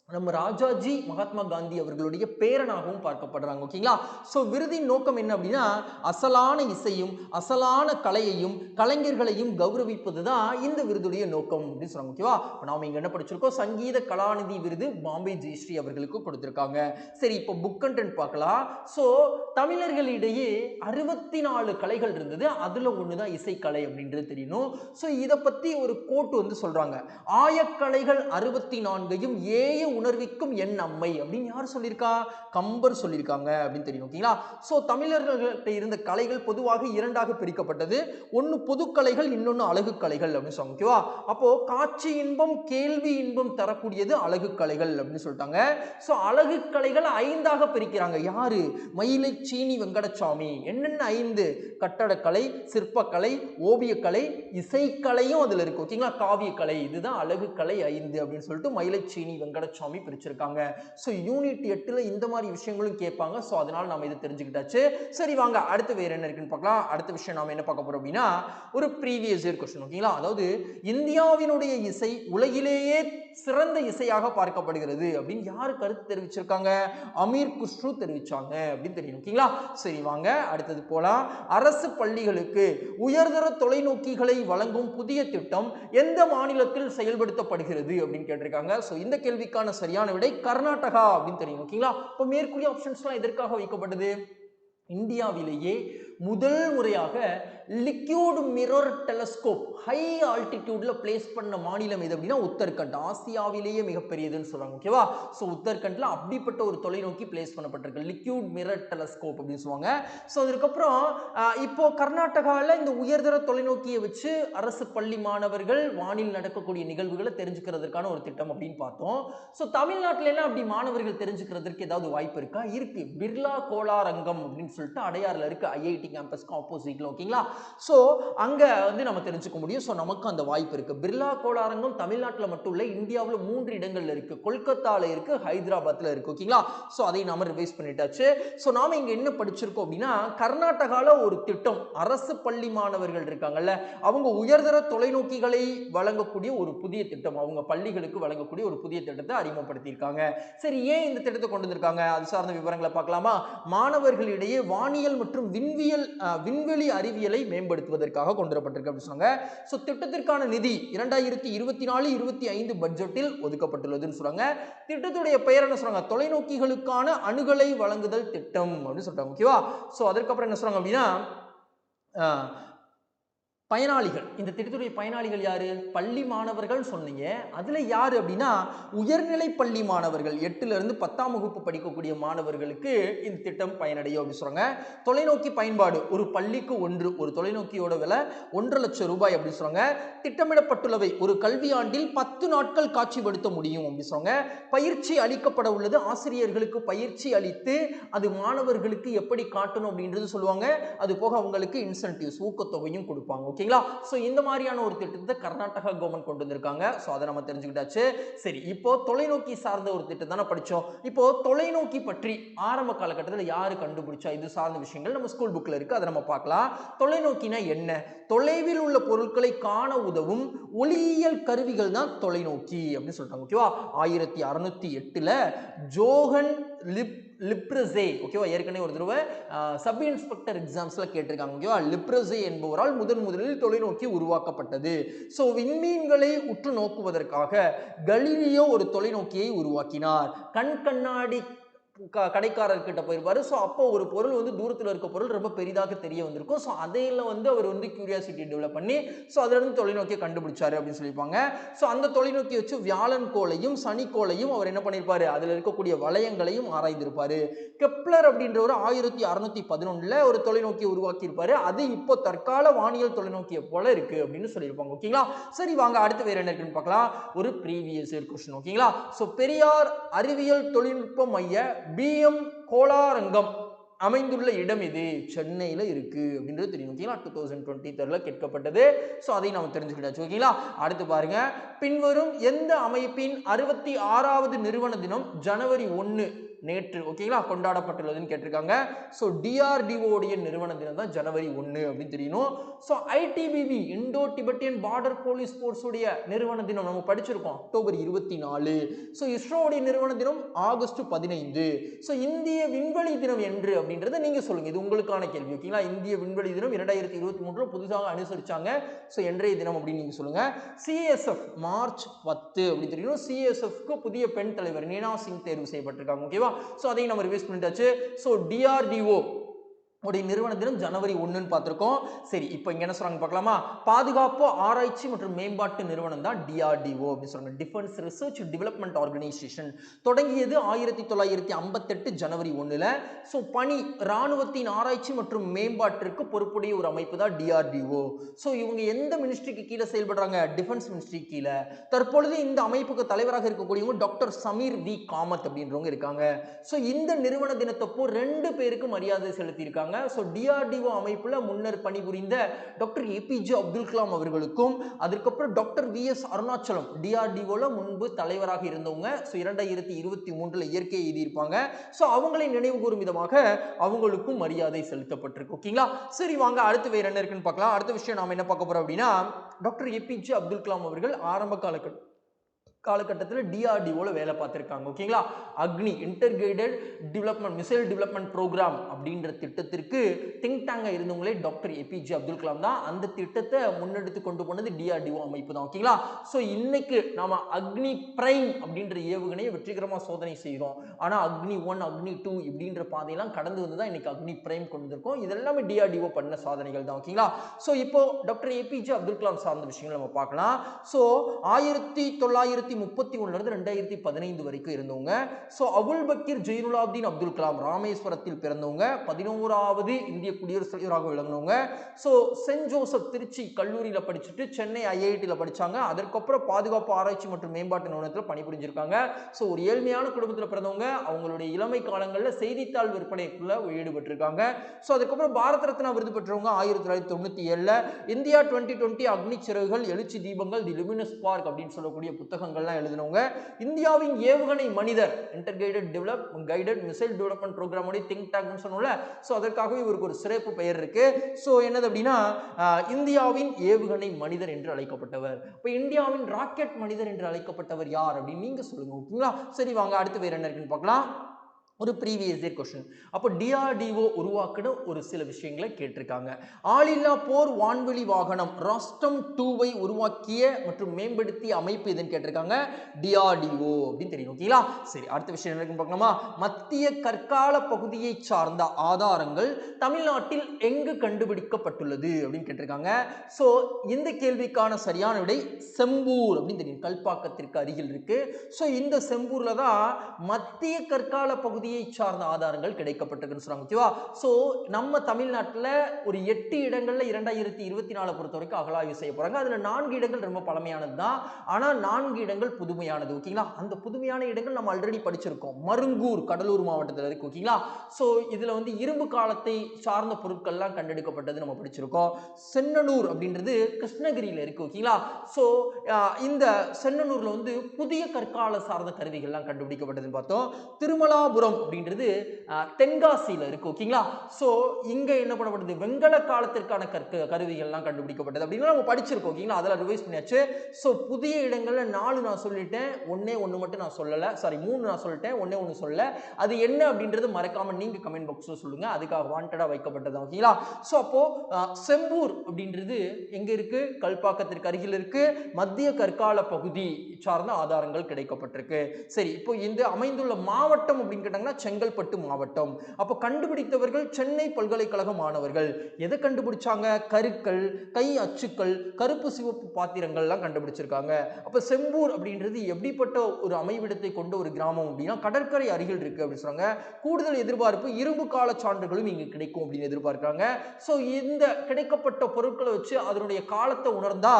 நம்ம ராஜாஜி மகாத்மா காந்தி அவர்களுடைய பேரனாகவும் பார்க்கப்படுறாங்க. ஓகேங்களா. சோ விருதின் நோக்கம் என்ன அப்படின்னா அசலான இசையும் அசலான கலையையும் கலைஞர்களையும் கௌரவிப்பது தான் இந்த விருதுடைய நோக்கம் அப்படின்னு சொன்னாங்க. ஓகேவா. நாம இங்க என்ன படிச்சிருக்கோம்? சங்கீத கலாநிதி விருது பாம்பே ஜெயஸ்ரீ அவர்களுக்கு கொடுத்திருக்காங்க. சரி இப்போ புக் கண்டென்ட் பார்க்கலாம். சோ தமிழர்களிடையே 64 கலைகள் இருந்தது, அதுல ஒண்ணுதான் இசைக்கலை அப்படின்றது தெரியணும். சோ இதை பத்தி ஒரு கோட் வந்து சொல்றாங்க, ஆயக்கலைகள் 64யும் ஏய உணர்விக்கும் என் அம்மை அப்படின்னு யார் சொல்லியிருக்கா? கம்பர் சொல்லியிருக்காங்க அப்படின்னு தெரியும். ஓகேங்களா. சோ தமிழர்கள்ட்ட இருந்த கலைகள் பொதுவாக 2ஆக பிரிக்கப்பட்டது. ஒன்னு பொதுக்கலைகள், இன்னொன்னு அழகு கலைகள் அப்படின்னு சொல்லுவாங்க. ஓகேவா. அப்போ காட்சி இன்பம் கேள்வி இன்பம் தரக்கூடியது அழகு கலைகள் அப்படின்னு சொல்லிட்டாங்க. சோ அழகு கலைகள் 5ஆக பிரிக்கிறாங்க. யாரு? மயிலை சீனி வெங்கடசாமி. என்னென்ன 5? கட்டடக்கலை, சிற்பக்கலை, ஓவியக்கலை, இசைக்கலையும் அதுல இருக்கு. ஓகேங்களா. காவியக்கலை, இதுதான் அழகு கலை 5 அப்படின்னு சொல்லிட்டு மயிலை சீனி வெங்கடசாமி சுவாமி பிரிச்சிருக்காங்க. ஸோ யூனிட் 8ல இந்த மாதிரி விஷயங்களும் கேட்பாங்க. ஸோ அதனால நம்ம இதை தெரிஞ்சுக்கிட்டாச்சு. சரி வாங்க அடுத்து வேற என்ன இருக்குன்னு பார்க்கலாம். அடுத்த விஷயம் நாம என்ன பார்க்க போறோம் அப்படின்னா ஒரு ப்ரீவியஸ் இயர் கொஸ்டின். ஓகேங்களா? அதாவது இந்தியாவினுடைய இசை உலகிலேயே சிறந்த இசையாக பார்க்கப்படுகிறது அப்படின்னு யாரு கருத்து தெரிவிச்சிருக்காங்க? அமீர் குஸ்ரு தெரிவிச்சாங்க அப்படின்னு தெரியும். ஓகேங்களா? சரி வாங்க அடுத்தது போலாம். அரசு பள்ளிகளுக்கு உயர்தர தொலைநோக்கிகளை வழங்கும் புதிய திட்டம் எந்த மாநிலத்தில் செயல்படுத்தப்படுகிறது அப்படின்னு கேட்டிருக்காங்க. சோ இந்த கேள்விக்கான சரியான விடை கர்நாடகா அப்படின்னு தெரியும். ஓகேங்களா? இப்போ மேற்கூறிய ஆப்ஷன்ஸ்லாம் எதற்காக வைக்கப்பட்டது? இந்தியாவிலேயே முதல் முறையாக லிக்யூட் மிரர் டெலஸ்கோப் ஹை ஆல்டிடியூட்ல பிளேஸ் பண்ண மாநிலம் எது அப்படின்னா உத்தரகண்ட். ஆசியாவிலேயே மிகப்பெரியதுன்னு சொல்றாங்க. ஓகேவா? ஸோ உத்தரகண்ட்ல அப்படிப்பட்ட ஒரு தொலைநோக்கி பிளேஸ் பண்ணப்பட்டிருக்கு, லிக்யூட் மிரர் டெலஸ்கோப் அப்படின்னு சொல்லுவாங்க. ஸோ அதுக்கப்புறம் இப்போ கர்நாடகாவில் இந்த உயர்தர தொலைநோக்கியை வச்சு அரசு பள்ளி மாணவர்கள் வானில் நடக்கக்கூடிய நிகழ்வுகளை தெரிஞ்சுக்கிறதுக்கான ஒரு திட்டம் அப்படின்னு பார்த்தோம். ஸோ தமிழ்நாட்டில எல்லாம் அப்படி மாணவர்கள் தெரிஞ்சுக்கிறதுக்கு ஏதாவது வாய்ப்பு இருக்கா? இருக்கு. பிர்லா கோளாரங்கம் அப்படின்னு சொல்லிட்டு அடையாறுல இருக்கு, ஐஐடி கேம்பஸ்க்கு ஆப்போசிட்ல. ஓகேங்களா? சோ அங்க வந்து நம்ம தெரிஞ்சுக்க முடியும். சோ நமக்கு அந்த வாய்ப்பு இருக்கு. பிர்லா கோளாரங்கம் தமிழ்நாட்டில் மட்டும் இல்ல, இந்தியாவில் 3 இடங்கள்ல இருக்கு. கொல்கத்தால இருக்கு, ஹைதராபாத்ல இருக்கு. ஓகேங்களா? சோ அதை நாம ரிவைஸ் பண்ணிட்டாச்சு. சோ நாம இங்க என்ன படிச்சிருக்கோம் அப்படின்னா கர்நாடகால ஒரு திட்டம், அரசு பள்ளி மாணவர்கள் இருக்காங்கல்ல, அவங்க உயர்தர தொலைநோக்கிகளை வழங்கக்கூடிய ஒரு புதிய திட்டம், அவங்க பள்ளிகளுக்கு வழங்கக்கூடிய ஒரு புதிய திட்டத்தை அறிமுகப்படுத்தியிருக்காங்க. சரி, ஏன் இந்த திட்டத்தை கொண்டு வந்திருக்காங்க அது சார்ந்த விவரங்களை பார்க்கலாமா? மாணவர்களிடையே வானியல் மற்றும் விண்வெளி அறிவியலை மேம்படுத்துவதற்காக கொண்டு வரப்பட்டிருக்கு அப்படின்னு சொன்னாங்க. சோ திட்டத்திற்கான நிதி 2024-25 பட்ஜெட்டில் ஒதுக்கப்பட்டுள்ளதுன்னு சொல்றாங்க. திட்டத்துடைய பெயர் என்ன சொல்றாங்க? தொலைநோக்கிகளுக்கான அணுகலை வழங்குதல் திட்டம் அப்படின்னு சொல்றாங்க. ஓகேவா? சோ அதற்கப்புறம் என்ன சொல்றாங்க அப்படின்னா பயனாளிகள், இந்த திட்டத்துடைய பயனாளிகள் யாரு? பள்ளி மாணவர்கள் சொன்னீங்க. அதுல யாரு அப்படின்னா உயர்நிலை பள்ளி மாணவர்கள், 8ல இருந்து 10ஆம் வகுப்பு படிக்கக்கூடிய மாணவர்களுக்கு இந்த திட்டம் பயனடையும் அப்படின்னு சொல்றாங்க. தொலைநோக்கி பயன்பாடு ஒரு பள்ளிக்கு ஒரு தொலைநோக்கியோட விலை 1.5 லட்சம் ரூபாய் அப்படின்னு சொல்றாங்க. திட்டமிடப்பட்டுள்ளவை ஒரு கல்வியாண்டில் 10 நாட்கள் காட்சிப்படுத்த முடியும் அப்படின்னு சொல்றாங்க. பயிற்சி அளிக்கப்பட உள்ளது, ஆசிரியர்களுக்கு பயிற்சி அளித்து அது மாணவர்களுக்கு எப்படி காட்டணும் அப்படின்றது சொல்லுவாங்க. அது போக அவங்களுக்கு இன்சென்டிவ்ஸ், ஊக்கத்தொகையும் கொடுப்பாங்க. ஓகேங்களா? சோ இந்த மாதிரியான ஒரு திட்டத்தை கர்நாடகா கவர்மெண்ட் கொண்டு வந்திருக்காங்க. சோ அதை நம்ம தெரிஞ்சுக்கிட்டாச்சு. சரி, இப்போ தொலைநோக்கி சார்ந்த ஒரு திட்டம் தானே படிச்சோம். இப்போ தொலைநோக்கி பற்றி ஆரம்ப காலகட்டத்தில் யாரு கண்டுபிடிச்சா இது சார்ந்த விஷயங்கள் நம்ம ஸ்கூல் புக்ல இருக்கு, அதை நம்ம பார்க்கலாம். தொலைநோக்கினா என்ன? தொலைவில் உள்ள பொருட்களை காண உதவும் ஒளியியல் கருவிகள் தான் தொலைநோக்கி அப்படின்னு சொல்றாங்க. ஓகேவா? 1608ல ஜோஹன் லிப்ரஸே, ஓகேவா, ஏற்கனவே ஒரு தடவை சப் இன்ஸ்பெக்டர் எக்ஸாம்ஸ்ல கேட்டிருக்காங்க. ஓகேவா? லிப்ரஸே என்பவரால் முதலில் தொலைநோக்கி உருவாக்கப்பட்டது. சோ விண்மீன்களை உற்று நோக்குவதற்காக கலீலியோ ஒரு தொலைநோக்கியை உருவாக்கினார். கண்ணாடி கடைக்காரர்கிட்ட போயிருப்பாரு. ஸோ அப்போ ஒரு பொருள் வந்து தூரத்தில் இருக்க பொருள் ரொம்ப பெரிதாக தெரிய வந்திருக்கும். ஸோ அதையில வந்து அவர் வந்து கியூரியாசிட்டி டெவலப் பண்ணி ஸோ அதுல இருந்து தொலைநோக்கியை கண்டுபிடிச்சாரு அப்படின்னு சொல்லியிருப்பாங்க. ஸோ அந்த தொலைநோக்கி வச்சு வியாழன் கோளையும் சனிக்கோளையும் அவர் என்ன பண்ணியிருப்பாரு, அதுல இருக்கக்கூடிய வளையங்களையும் ஆராய்ந்திருப்பாரு. கெப்லர் அப்படின்றவர் 1611ல ஒரு தொலைநோக்கியை உருவாக்கி இருப்பாரு. அது இப்போ தற்கால வானியல் தொலைநோக்கியை போல இருக்கு அப்படின்னு சொல்லியிருப்பாங்க. ஓகேங்களா? சரி வாங்க அடுத்து வேற என்ன இருக்குன்னு பார்க்கலாம். ஒரு ப்ரீவியஸ் இயர் क्वेश्चन. ஓகேங்களா? ஸோ பெரியார் அறிவியல் தொழில்நுட்ப மைய BM கோளாரங்கம் அமைந்துள்ள இடம் இது சென்னையில இருக்கு அப்படின்றது தெரியும். ஓகேங்களா? 2023ல கேட்கப்பட்டது. சோ அதை நாம தெரிஞ்சுக்கிட்டாச்சு. ஓகேங்களா? அடுத்து பாருங்க, பின்வரும் எந்த அமைப்பின் 66வது நிறுவன தினம் ஜனவரி 1 நேற்று ஓகேங்களா கொண்டாடப்பட்டுள்ளதுன்னு கேட்டிருக்காங்க. சோ DRDO உடைய நிறுவன தினம் தான் ஜனவரி 1 அப்படின்னு தெரியணும். சோ ITBP இந்தோ டிபெட்டியன் பார்டர் போலீஸ் போர்ஸ் உடைய நிறுவன தினம் நம்ம படிச்சிருக்கோம், அக்டோபர் 24. சோ இஸ்ரோ உடைய நிறுவன தினம் ஆகஸ்ட் 15. சோ இந்திய விண்வெளி தினம் என்று அப்படின்றத நீங்க சொல்லுங்க, இது உங்களுக்கான கேள்வி. ஓகேங்களா? இந்திய விண்வெளி தினம் 2023 புதுசாக அனுசரிச்சாங்க. சோ என்றைய தினம் அப்படின்னு நீங்க சொல்லுங்க. CSF மார்ச் 10 அப்படி தெரியும். CSFக்கு புதிய பெண் தலைவர் நீனா சிங் தேர்வு செய்யப்பட்டிருக்காங்க. ஓகேவா? சோ அதையும் நம்ம ரிவைஸ் பண்ணிட்டாச்சு. சோ DRDO உடைய நிறுவன தினம் ஜனவரி 1ன்னு பார்த்திருக்கோம். சரி, இப்போ இங்க என்ன சொல்றாங்க பார்க்கலாமா? பாதுகாப்பு ஆராய்ச்சி மற்றும் மேம்பாட்டு நிறுவனம் தான் DRDO அப்படின்னு சொல்றாங்க. Defence research development organisation. தொடங்கியது 1958 ஜனவரி 1ல. சோ பணி ராணுவத்தின் ஆராய்ச்சி மற்றும் மேம்பாட்டிற்கு பொறுப்புடைய ஒரு அமைப்பு தான் DRDO. சோ இவங்க எந்த மினிஸ்ட்ரிக்கு கீழே செயல்படுறாங்க? டிஃபென்ஸ் மினிஸ்ட்ரி கீழே. தற்பொழுது இந்த அமைப்புக்கு தலைவராக இருக்கக்கூடியவங்க டாக்டர் சமீர் வி காமத் அப்படின்றவங்க இருக்காங்க. சோ இந்த நிறுவன தினத்தப்போ 2 பேருக்கு மரியாதை செலுத்தி இருக்காங்க. ஸோ டிஆர்டிஓ அமைப்புல முன்னர் பணிபுரிந்த டாக்டர் ஏபிஜே அப்துல் கலாம் அவர்களுக்கும், அதுக்கப்புறம் டாக்டர் விஎஸ் அருணாச்சலம் டிஆர்டிஓல முன்பு தலைவராக இருந்தவங்க, ஸோ 2023 இயற்கை எழுதியிருப்பாங்க. ஸோ அவங்களை நினைவு கூறும் விதமாக அவங்களுக்கும் மரியாதை செலுத்தப்பட்டிருக்கு. ஓகேங்களா? சரி, வாங்க அடுத்து வேற என்ன இருக்குன்னு பார்க்கலாம். அடுத்த விஷயம் நாம என்ன பார்க்க போறோம் அப்படின்னா, டாக்டர் ஏபிஜே அப்துல் கலாம் அவர்கள் ஆரம்ப காலகட்டத்தில் டிஆர்டிஓல வேலை பார்த்திருக்காங்க. ஓகேங்களா? Agni integrated development missile development program அப்படின்ற திட்டத்திற்கு திங்க் டேங்கா இருந்தவங்களே டாக்டர் ஏபிஜே அப்துல் கலாம் தான். அந்த திட்டத்தை முன்னெடுத்து கொண்டு போனது டிஆர்டிஓ அமைப்பு தான். ஓகேங்களா? ஸோ இன்னைக்கு நாம அக்னி பிரைம் அப்படின்ற ஏவுகணையை வெற்றிகரமாக சோதனை செய்கிறோம். ஆனால் அக்னி 1 அக்னி 2 இப்படின்ற பாதையெல்லாம் கடந்து வந்து தான் இன்னைக்கு அக்னி பிரைம் கொண்டு வந்திருக்கோம். இதெல்லாமே டிஆர்டிஓ பண்ண சாதனைகள் தான். ஓகேங்களா? ஸோ இப்போ டாக்டர் ஏபிஜே அப்துல் கலாம் சார்ந்த விஷயங்கள் நம்ம பார்க்கலாம். ஸோ 1931 இருந்து 2015 வரைக்கும் இருந்தவங்க. ஸோ அபுல் பக்கீர் ஜெயினுலாப்தீன் அப்துல் கலாம் ராமேஸ்வரத்தில் பிறந்தவங்க. 11வது இந்திய குடியரசுத் தலைவராக விளங்கினவங்க. ஸோ சென்ட் ஜோசப் திருச்சி கல்லூரியில் படிச்சுட்டு சென்னை ஐஐடியில் படிச்சாங்க. அதற்கப்புறம் பாதுகாப்பு ஆராய்ச்சி மற்றும் மேம்பாட்டு நிறுவனத்தில் பணிபுரிஞ்சிருக்காங்க. ஸோ ஒரு ஏழ்மையான குடும்பத்தில் பிறந்தவங்க. அவங்களுடைய இளமை காலங்களில் செய்தித்தாள் விற்பனைக்குள்ள ஈடுபட்டிருக்காங்க. ஸோ அதுக்கப்புறம் பாரத ரத்னா விருது பெற்றவங்க 1997. இந்தியா 2020 அக்னி சிறகுகள் எழுச்சி தீபங்கள் தி லுமினஸ் ஸ்பார்க் அப்படின்னு சொல்லக்கூடிய புத்தகங்கள்லாம் எழுதினவங்க. இந்தியாவின் ஏவுகணை மனிதர் integrated guided missile development program think டேங்க்னு சொன்னோம்ல. ஸோ அதற்காகவே இவருக்கு ஒரு சிறப்பு பெயர் இருக்கு. ஸோ என்னது அப்படின்னா இந்தியாவின் ஏவுகணை மனிதர் என்று அழைக்கப்பட்டவர். இப்போ இந்தியாவின் ராக்கெட் மனிதர் என்று அழைக்கப்பட்டவர் யார் அப்படின்னு நீங்க சொல்லுங்க. ஓகேங்களா? சரி, வாங்க அடுத்து வேற என்ன இருக்குன்னு பார்க்கலாம். ஒரு ப்ரீவியஸ் இயர் கொஸ்டின். அப்போ டிஆர்டிஓ உருவாக்கின ஒரு சில விஷயங்களை கேட்டிருக்காங்க. ஆளில்லா போர் வான்வெளி வாகனம் ராஸ்டம் 2வை உருவாக்கிய மற்றும் மேம்படுத்திய அமைப்பு எதுன்னு கேட்டிருக்காங்க. டிஆர்டிஓ அப்படின்னு தெரியும். ஓகேங்களா? சரி, அடுத்த விஷயம் என்ன இருக்குன்னு பார்க்கலாமா. மத்திய கற்கால பகுதியை சார்ந்த ஆதாரங்கள் தமிழ்நாட்டில் எங்கு கண்டுபிடிக்கப்பட்டுள்ளது அப்படின்னு கேட்டிருக்காங்க. ஸோ இந்த கேள்விக்கான சரியான விடை செம்பூர் அப்படின்னு தெரியும். கல்பாக்கத்திற்கு அருகில் இருக்கு. ஸோ இந்த செம்பூர்ல தான் மத்திய கற்கால பகுதி சார்ந்த ஆதாரங்கள் கிடைக்கப்பட்டிருக்குன்னு சொல்றாங்க. ஓகேவா? சோ நம்ம தமிழ்நாட்டில் ஒரு 8 இடங்கள்ல 2024 பொறுத்த வரைக்கும் அகழாய்வு செய்ய போறாங்க. அதுல 4 இடங்கள் ரொம்ப பழமையானது தான். ஆனா 4 இடங்கள் புதுமையானது. ஓகேங்களா? அந்த புதுமையான இடங்கள் நம்ம ஆல்ரெடி படிச்சிருக்கோம். மருங்கூர் கடலூர் மாவட்டத்தில் இருக்கு. ஓகேங்களா? சோ இதுல வந்து இரும்பு காலத்தை சார்ந்த பொருட்கள்லாம் கண்டெடுக்கப்பட்டது நம்ம படிச்சிருக்கோம். சென்னனூர் அப்படின்றது கிருஷ்ணகிரியில இருக்கு. ஓகேங்களா? சோ இந்த சென்னனூர்ல வந்து புதிய கற்கால சார்ந்த கருவிகள்லாம் கண்டுபிடிக்கப்பட்டதுன்னு பார்த்தோம். திருமலாபுரம் அப்படின்றது தென்காசியில இருக்கு. ஓகேங்களா? சோ இங்க என்ன பண்ணப்படுது, வெங்கல காலத்திற்கான கருவிகள்லாம் கண்டுபிடிக்கப்பட்டது அப்படின்னு நம்ம படிச்சிருக்கோம். ஓகேங்களா? அதெல்லாம் ரிவைஸ் பண்ணியாச்சு. சோ புதிய இடங்கள்ல 4 நான் சொல்லிட்டேன், ஒண்ணு மட்டும் நான் சொல்லல. சாரி, 3 நான் சொல்லிட்டேன், ஒண்ணு சொல்லல. அது என்ன அப்படின்றது மறக்காம நீங்க கமெண்ட் பாக்ஸ்ல சொல்லுங்க. அதுக்காக வாண்டடா வைக்கப்பட்டது. ஓகேங்களா? சோ அப்போ செம்பூர் அப்படின்றது எங்க இருக்கு? கல்பாக்கத்திற்கு அருகில் இருக்கு. மத்திய கற்கால பகுதி சார்ந்த ஆதாரங்கள் கிடைக்கப்பட்டிருக்கு. சரி, இப்போ இந்த அமைந்துள்ள மாவட்டம் அப்படின்னு கேட்டாங்கன்னா செங்கல்பட்டு மாவட்டம். அப்போ கண்டுபிடித்தவர்கள் சென்னை பல்கலைக்கழக மாணவர்கள். எதை கண்டுபிடிச்சாங்க? கருக்கள், கை அச்சுக்கள், கருப்பு சிவப்பு பாத்திரங்கள் எல்லாம் கண்டுபிடிச்சிருக்காங்க. அப்ப செம்பூர் அப்படின்றது எப்படிப்பட்ட ஒரு அமைவிடத்தை கொண்ட ஒரு கிராமம் அப்படின்னா கடற்கரை அருகில் இருக்கு அப்படின்னு சொல்றாங்க. கூடுதல் எதிர்பார்ப்பு இரும்பு கால சான்றுகளும் இங்கு கிடைக்கும் அப்படின்னு எதிர்பார்க்கிறாங்க. சோ இந்த கிடைக்கப்பட்ட பொருட்களை வச்சு அதனுடைய காலத்தை உணர்ந்தா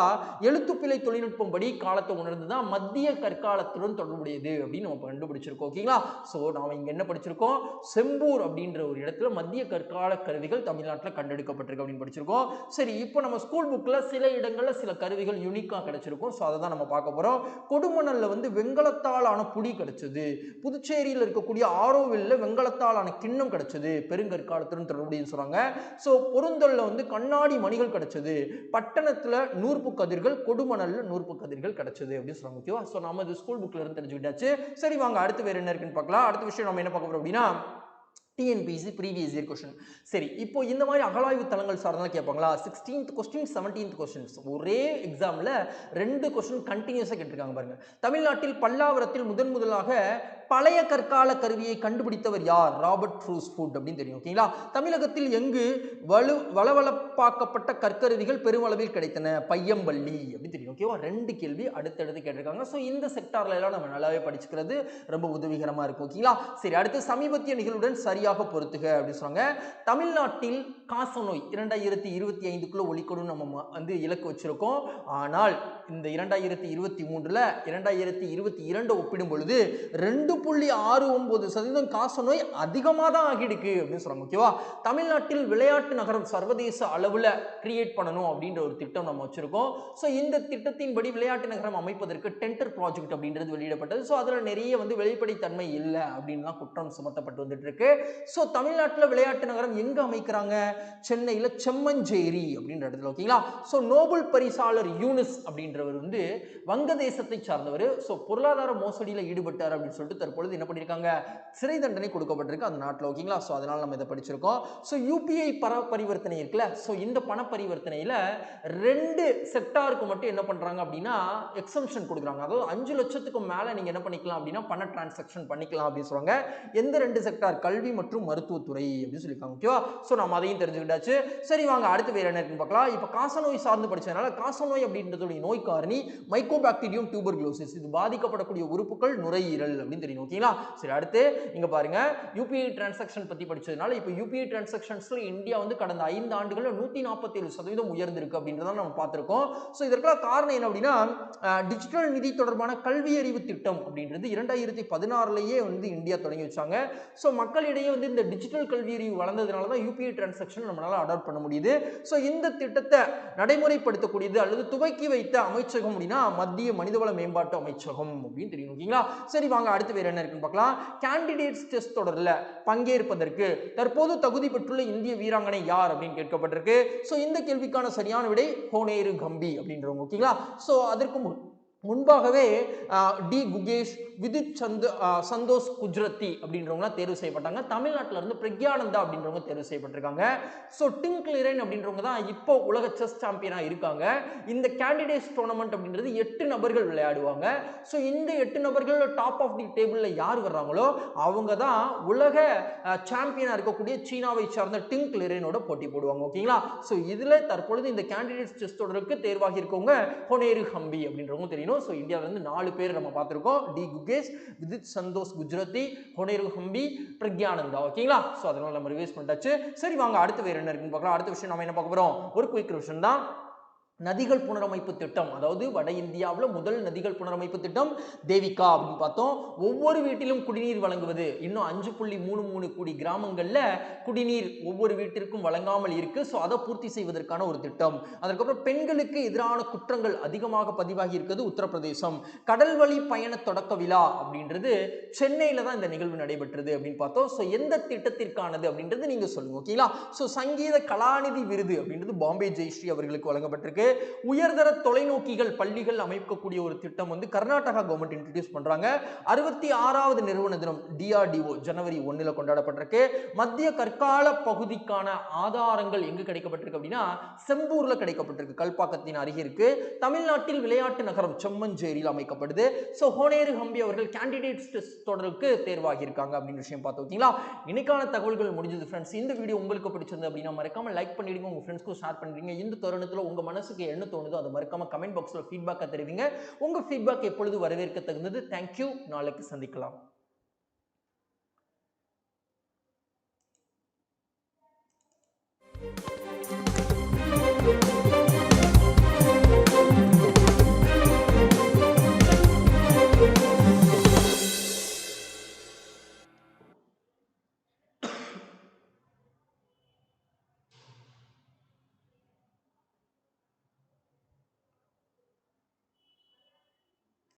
எழுத்துப்பிழை தொழில்நுட்பம் படி காலத்தை உணர்ந்துதான் மத்திய கற்காலத்துடன் தொடர்புடையது அப்படின்னு நம்ம கண்டுபிடிச்சிருக்கோம். ஓகேங்களா? சோ நாம இங்க என்ன படிச்சிருக்கோம்? செம்பூர் அப்படின்ற ஒரு இடத்துல மத்திய கற்கால கருவிகள் தமிழ்நாட்டில் கண்டெடுக்கப்பட்டிருக்கு அப்படின்னு படிச்சிருக்கோம். சரி, இப்போ நம்ம ஸ்கூல் புக்ல சில இடங்கள்ல சில கருவிகள் யூனிக்கா கிடைச்சிருக்கும். சோ அதை தான் நம்ம பார்க்க போறோம். கொடுமணல்ல வந்து வெங்கலத்தால் ஆன புடி கிடைச்சது. புதுச்சேரியில் இருக்கக்கூடிய ஆரோவில்ல வெங்கலத்தால் ஆன கிண்ணம் கிடைச்சது. பெருங்கற்காலத்துடன் தொடர்புடையன்னு சொல்றாங்க. சோ பொருந்தல்ல வந்து கண்ணாடி மணிகள் கிடைச்சது. பட்டணத்துல நூற்பு கதிர்கள், கொடுமணல்ல நூற்பு கதிர்கள் கிடைச்சது அப்படின்னு சொல்றாங்க. ஓகேவா? சோ நம்ம இது ஸ்கூல் புக்ல இருந்து தெரிஞ்சுக்கிட்டாச்சு. சரி, வாங்க அடுத்து வேற என்ன இருக்குன்னு பார்க்கலாம். அடுத்த விஷயம் நம்ம என்ன பார்க்க போறோம் அப்படின்னா டிஎன்பிஎஸ்சி ப்ரீவியஸ் இயர் கொஸ்டின். சரி, இப்போ இந்த மாதிரி அகழாய்வு தளங்கள் சார்ந்தா கேட்பாங்களா? 16th கொஸ்டின் 17th கொஸ்டின்ஸ் ஒரே எக்ஸாம்ல 2 கொஸ்டின் கண்டினியூஸா கேட்டிருக்காங்க பாருங்க. தமிழ்நாட்டில் பல்லாவரத்தில் முதலாக பழைய கற்கால கருவியை கண்டுபிடித்தவர் யார்? ராபர்ட் ப்ரூஸ்ஃபுட் அப்படின்னு தெரியும். ஓகேங்களா? தமிழகத்தில் எங்கு வளவளப்பாக்கப்பட்ட கற்கருவிகள் பெருமளவில் கிடைத்தன? பையம்பள்ளி அப்படின்னு தெரியும். ஓகேவா? 2 கேள்வி அடுத்தடுத்து கேட்டிருக்காங்க. ஸோ இந்த செக்டார்ல எல்லாம் நம்ம நல்லாவே படிச்சுக்கிறது ரொம்ப உதவிகரமா இருக்கும். ஓகேங்களா? சரி, அடுத்து சமீபத்திய நிகழ்வுடன் சரியாக பொறுத்துக அப்படின்னு சொன்னாங்க. தமிழ்நாட்டில் காசநோய் 2025க்குள்ள ஒழிக்கணும் நம்ம வந்து இலக்கு வச்சிருக்கோம். ஆனால் இந்த 2023ல 2022 ஒப்பிடும் பொழுது 2 2.69% காசநோய் அதிகமாக தான் ஆகிடுக்கு அப்படின்னு சொல்றாங்க. ஓகேவா? தமிழ்நாட்டில் விளையாட்டு நகரம் சர்வதேச அளவில் கிரியேட் பண்ணணும் அப்படின்ற ஒரு திட்டம் நம்ம வச்சிருக்கோம். ஸோ இந்த திட்டத்தின்படி விளையாட்டு நகரம் அமைப்பதற்கு டெண்டர் ப்ராஜெக்ட் அப்படின்றது வெளியிடப்பட்டது. ஸோ அதில் நிறைய வெளிப்படைத்தன்மை இல்லை அப்படின்னு குற்றம் சுமத்தப்பட்டு வந்துட்டு இருக்கு. ஸோ தமிழ்நாட்டில் விளையாட்டு நகரம் எங்க அமைக்கிறாங்க? சென்னையில் செம்மஞ்சேரி அப்படின்ற இடத்துல. ஓகேங்களா? ஸோ நோபல் பரிசாளர் யூனிஸ் அப்படின்றவர் வங்கதேசத்தை சார்ந்தவர். ஸோ பொருளாதார மோசடியில் ஈடுபட்டார் அப்படின்னு சொல்லிட்டு தற்பொழுது என்ன பண்ணியிருக்காங்க? சிறை தண்டனை கொடுக்கப்பட்டிருக்கு அந்த நாட்டில். ஓகேங்களா? ஸோ அதனால நம்ம இதை படிச்சிருக்கோம். ஸோ யூபிஐ பரிவர்த்தனை இருக்குல்ல, ஸோ இந்த பண பரிவர்த்தனையில் 2 செக்டாருக்கு மட்டும் என்ன பண்றாங்க அப்படின்னா எக்ஸம்ஷன் கொடுக்குறாங்க. அதாவது 5 லட்சத்துக்கு மேல நீங்க என்ன பண்ணிக்கலாம் அப்படின்னா பண டிரான்சாக்ஷன் பண்ணிக்கலாம் அப்படின்னு சொல்றாங்க. எந்த 2 செக்டார்? கல்வி மற்றும் மருத்துவத்துறை அப்படின்னு சொல்லியிருக்காங்க. ஓகேவா? ஸோ நம்ம அதையும் தெரிஞ்சுக்கிட்டாச்சு. சரி வாங்க அடுத்து வேற என்ன இருக்குன்னு பார்க்கலாம். இப்போ காசநோய் சார்ந்து படிச்சதுனால காசநோய் அப்படின்றதுடைய நோய் காரணி மைக்கோபாக்டீரியம் டியூபர்குலோசிஸ். இது பாதிக்கப்படக்கூடிய உறுப்புகள் நுரையீரல் அப்படின்னு தெரியும். ஓகேங்களா? சரி அடுத்து இங்க பாருங்க, யூபிஐ டிரான்சாக்ஷன் பத்தி படிச்சதுனால இப்போ யூபிஐ டிரான்சாக்ஷன்ஸ்ல இந்தியா கடந்த 5 ஆண்டுகள்ல 147% உயர்ந்திருக்கு அப்படின்றத நம்ம பார்த்திருக்கோம். ஸோ இதற்கெல்லாம் காரணம் என்ன அப்படின்னா டிஜிட்டல் நிதி தொடர்பான கல்வி அறிவு திட்டம் அப்படின்றது 2016லயே இந்தியா தொடங்கி வச்சாங்க. ஸோ மக்களிடையே இந்த டிஜிட்டல் கல்வி அறிவு வளர்ந்ததுனால தான் யூபிஐ டிரான்சாக்ஷன் நம்மளால அடாப்ட் பண்ண முடியுது. ஸோ இந்த திட்டத்தை நடைமுறைப்படுத்தக்கூடியது அல்லது துவக்கி வைத்த அமைச்சகம் அப்படின்னா மத்திய மனிதவள மேம்பாட்டு அமைச்சகம் அப்படின்னு தெரியும். ஓகேங்களா? சரி வாங்க அடுத்து வேற என்ன இருக்குன்னு பார்க்கலாம். கேண்டிடேட்ஸ் டெஸ்ட் தொடர்ல பங்கேற்பதற்கு தற்போது தகுதி பெற்றுள்ள இந்திய வீராங்கனை யார் அப்படின்னு கேட்கப்பட்டிருக்கு. ஸோ இந்த கேள்விக்கான சரியான விடை ஹோனேரு கம்பி அப்படின்றவங்க. ஓகேங்களா? ஸோ அதற்கு முன்பாகவே டி குகேஷ், விதித் சந்தோஷ் குஜ்ரத்தி அப்படின்றவங்க தேர்வு செய்யப்பட்டாங்க. தமிழ்நாட்டில இருந்து பிரக்யானந்தா அப்படின்றவங்க தேர்வு செய்யப்பட்டிருக்காங்க. ஸோ டிங்க்லிரன் அப்படின்றவங்க தான் இப்போ உலக செஸ் சாம்பியனா இருக்காங்க. இந்த கேண்டிடேட்ஸ் டோர்னமெண்ட் அப்படின்றது 8 நபர்கள் விளையாடுவாங்க. ஸோ இந்த 8 நபர்கள் டாப் ஆஃப் தி டேபிள்ல யார் வர்றாங்களோ அவங்க தான் உலக சாம்பியனா இருக்கக்கூடிய சீனாவை சார்ந்த டிங்க்லிரனோட போட்டி போடுவாங்க. ஓகேங்களா? ஸோ இதுல தற்பொழுது இந்த கேண்டிடேட்ஸ் டெஸ்ட் தொடருக்கு தேர்வாகி இருக்கவங்க ஹோனேரு ஹம்பி அப்படின்றவங்க தெரியும். ஸோ இந்தியாவில இருந்து 4 பேர் நம்ம பார்த்திருக்கோம். டி குகேஷ், விதித் சந்தோஷ் குஜ்ரத்தி, ஹோனேரு ஹம்பி, பிரக்யானந்தா. ஓகேங்களா? ஸோ அதனால நம்ம ரிவைஸ் பண்ணிட்டாச்சு. சரி வாங்க அடுத்து வேற என்ன இருக்குன்னு பார்க்கலாம். அடுத்த விஷயம் நம்ம என்ன பார்க்க போறோம்? ஒரு குயிக் ரிவிஷன் தான். நதிகள் புனரமைப்பு திட்டம், அதாவது வட இந்தியாவில் முதல் நதிகள் புனரமைப்பு திட்டம் தேவிகா அப்படின்னு பார்த்தோம். ஒவ்வொரு வீட்டிலும் குடிநீர் வழங்குவது. இன்னும் 5.33 கோடி கிராமங்கள்ல குடிநீர் ஒவ்வொரு வீட்டிற்கும் வழங்காமல் இருக்கு. ஸோ அதை பூர்த்தி செய்வதற்கான ஒரு திட்டம். அதுக்கப்புறம் பெண்களுக்கு எதிரான குற்றங்கள் அதிகமாக பதிவாகி இருக்கிறது உத்தரப்பிரதேசம். கடல்வழி பயண தொடக்க விழா அப்படின்றது சென்னையில தான் இந்த நிகழ்வு நடைபெற்றது அப்படின்னு பார்த்தோம். ஸோ எந்த திட்டத்திற்கானது அப்படின்றது நீங்க சொல்லுங்க. ஓகேங்களா? ஸோ சங்கீத கலாநிதி விருது அப்படின்றது பாம்பே ஜெயஸ்ரீ அவர்களுக்கு வழங்கப்பட்டிருக்கு. உயர்தர தொலைநோக்கிகள் பள்ளிகள் அமைக்கக்கூடிய ஒரு திட்டம் கர்நாடகா கவர்மெண்ட் இன்ட்ரோடியூஸ் பண்றாங்க. 66வது நிறுவன தினம் DRDO ஜனவரி 1 கொண்டாடப்பட்டிருக்கு. மத்திய கற்கால பகுதிக்கான ஆதாரங்கள் எங்கு கிடைக்கப்பட்டிருக்கு அப்படின்னா செம்பூர்ல கிடைக்கப்பட்டிருக்கு. கல்பாக்கத்தின் அருகே இருக்கு. தமிழ்நாட்டில் விளையாட்டு நகரம் செம்மஞ்சேரியில் அமைக்கப்படுது. சோ ஹோனேரு ஹம்பி அவர்கள் கேண்டிடேட்ஸ் டெஸ்ட் தொடருக்கு தேர்வாகி இருக்காங்க அப்படின்னு விஷயம் பார்த்தோம். ஓகேங்களா? இன்னைக்கான தகவல்கள் முடிஞ்சது ஃப்ரெண்ட்ஸ். இந்த வீடியோ உங்களுக்கு பிடிச்சிருந்தது அப்படின்னா மறக்காம லைக் பண்ணிடுங்க, உங்க ஃப்ரெண்ட்ஸ்க்கு ஷேர் பண்ணிடுங்க. இந்த தருணத்துல உங்க மனசுக்கு என்ன தோணுதோ அதை மறக்காம கமெண்ட் பாக்ஸ்ல ஃபீட்பேக்கை தெரிவிங்க. உங்க ஃபீட்பேக் எப்பொழுது வரவேற்க தகுந்தது. தேங்க்யூ. நாளைக்கு சந்திக்கலாம்.